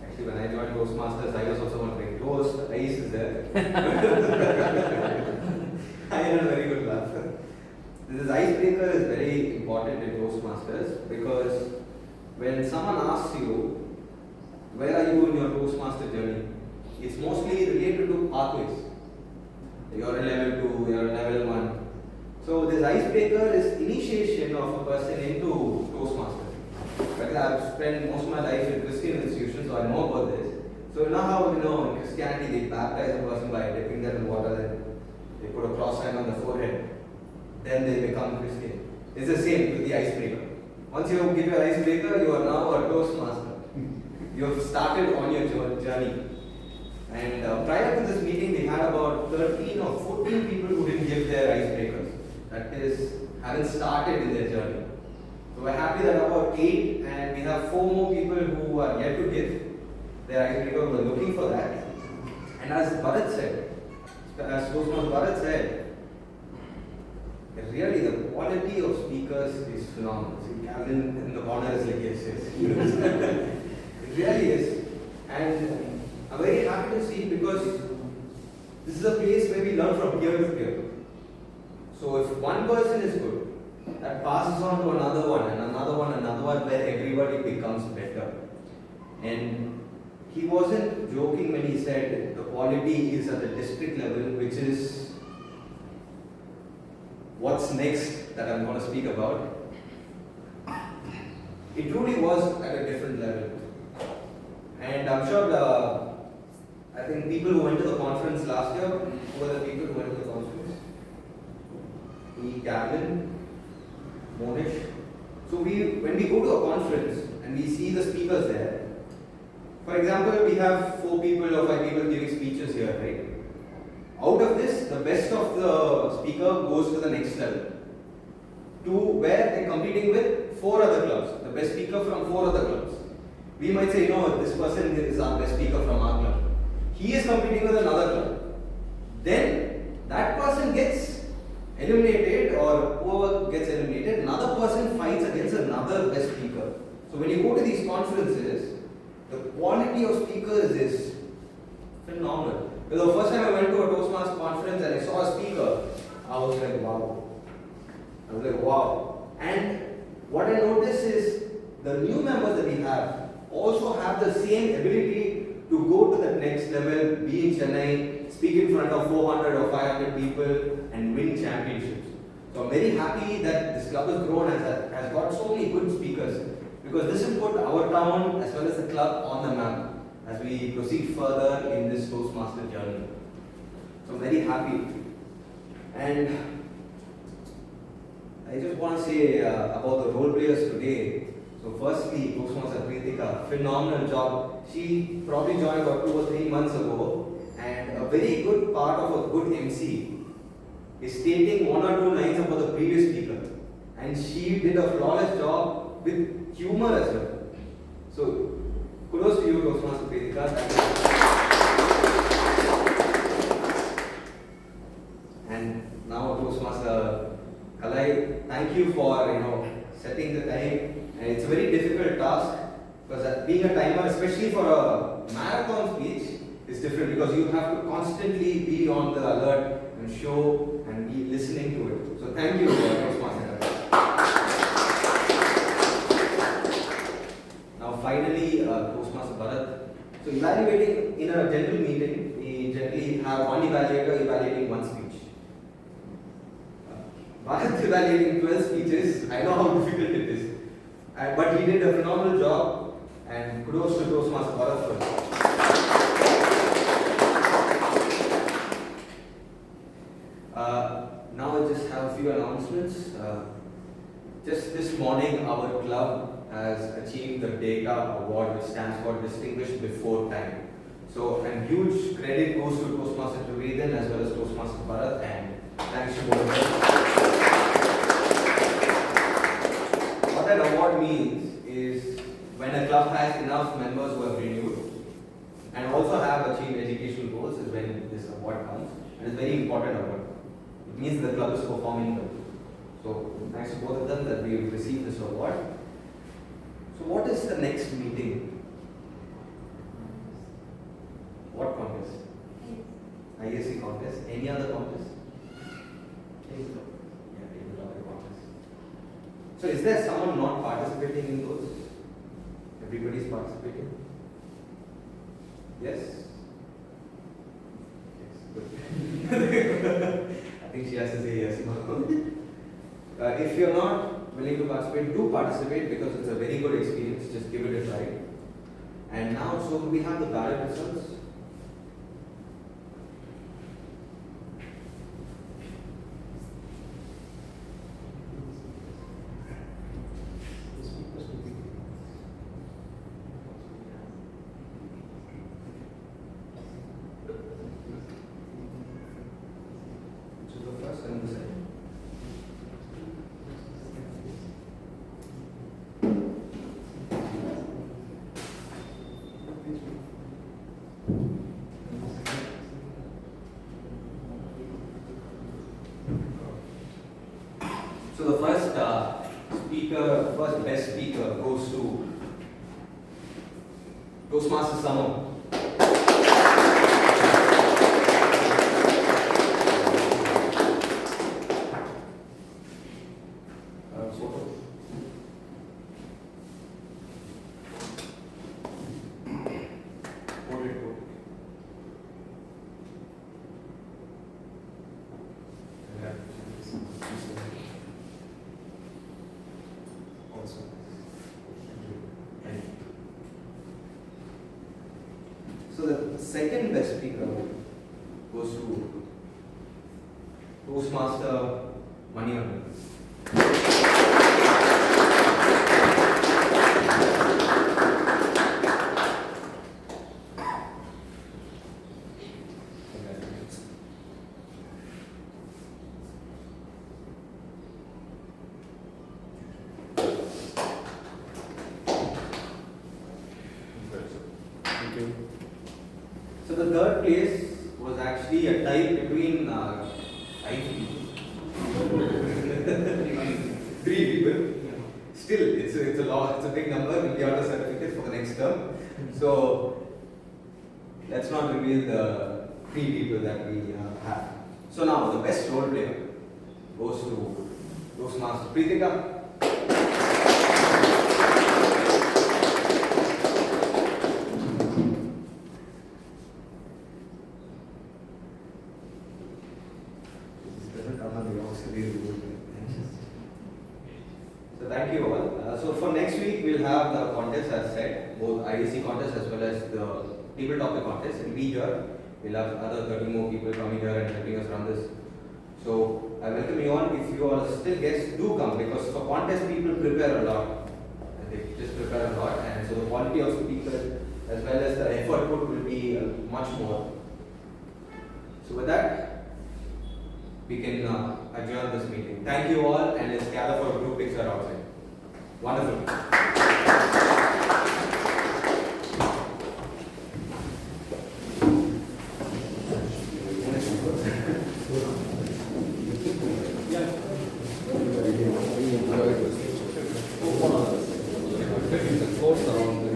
Actually, when I joined Toastmasters, I was also wondering, toast, ice is there. I had a very good laugh. This icebreaker is very important in Toastmasters because when someone asks you, where are you in your Toastmaster journey? It's mostly related to pathways. You're in level 2, you're in level 1. So this icebreaker is initiation of a person into Toastmasters. Because I've spent most of my life in Christian institutions, so I know about this. So now how in Christianity they baptize a person by dipping them in water, then they put a cross sign on the forehead, then they become Christian. It's the same with the icebreaker. Once you give your icebreaker, you are now a Toastmaster. You have started on your journey. And prior to this meeting, we had about 13 or 14 people who didn't give their icebreakers. That is, haven't started in their journey. So we're happy that about 8, and we have 4 more people who are yet to give their icebreaker. We're looking for that. And as Bharat said, as Toastmaster Bharat said, really the quality of speakers is phenomenal. See, Calvin in the corner is like, yes, yes. It really is. And I'm very happy to see because this is a place where we learn from peer to peer. So if one person is good, that passes on to another one and another one, where everybody becomes better. And he wasn't joking when he said the quality is at the district level, which is what's next that I'm going to speak about. It truly was at a different level. And I'm sure I think people who went to the conference last year, who were the people who went to the conference? Gavin, Monish. So when we go to a conference and we see the speakers there, for example, we have 4 people or 5 people giving speeches here, right? Out of this, the best of the speaker goes to the next level, to where they're competing with 4 other clubs, the best speaker from 4 other clubs. we might say, this person is our best speaker from our club. He is competing with another club. Then that person gets eliminated, or whoever gets eliminated, another person fights against another best speaker. So when you go to these conferences, the quality of speakers is phenomenal. Because the first time I went to a Toastmasters conference and I saw a speaker, I was like, wow. And what I noticed is the new members that we have also have the same ability to go to the next level, be in Chennai, speak in front of 400 or 500 people and win championships. So I'm very happy that this club has grown and has got so many good speakers, because this will put our town as well as the club on the map as we proceed further in this Toastmaster journey. So I'm very happy. And I just want to say about the role players today. So firstly, Toastmaster Pritika, phenomenal job. She probably joined about 2 or 3 months ago, and a very good part of a good MC is stating 1 or 2 lines about the previous speaker. And she did a flawless job with humor as well. So kudos to you, Toastmaster Pritika. And now Toastmaster Kalai, thank you for setting the time. And it's a very difficult task, because being a timer, especially for a marathon speech, is different, because you have to constantly be on the alert and show and be listening to it. So thank you, Toastmaster. Now finally, Toastmaster Bharat. So evaluating in a general meeting, we generally have one evaluator evaluating one speech. Bharat evaluating 12 speeches, I know how difficult it is. But he did a phenomenal job, and kudos to Toastmaster Bharat for it. Now I just have a few announcements. Just this morning, our club has achieved the DATA award, which stands for Distinguished Before Time. So, and huge credit goes to Toastmaster Triveden as well as Toastmaster Bharat, and thanks to both of them. What that award means is when a club has enough members who have renewed and also have achieved educational goals is when this award comes, and it's a very important award. It means the club is performing well. So thanks to both of them that we have received this award. So what is the next meeting? What contest? ISC contest. Any other contest? So is there someone not participating in those? Everybody is participating? Yes? Good. I think she has to say yes. If you're not willing to participate, do participate, because it's a very good experience. Just give it a try. And now, so we have the ballot results. So the first first best speaker goes to Toastmaster Samo. So the second best speaker goes to Toastmaster Manivandan. the third place was actually a tie between 3 people. Still, it's a lot. It's a big number. We'll be out of certificates for the next term. So let's not reveal the 3 people that we have. So now the best role player goes to Toastmaster Preetika. So thank you all. So for next week we'll have the contest as said, both IDC contest as well as the table topic contest. It will be here. We'll have other 30 more people coming here and helping us run this. So I welcome you all. If you are still guests, do come because for contest people prepare a lot. They just prepare a lot, and so the quality of speakers as well as the effort put will be much more. So with that, we can adjourn this meeting. Thank you all, and let's gather for a group picture outside. Wonderful. Close around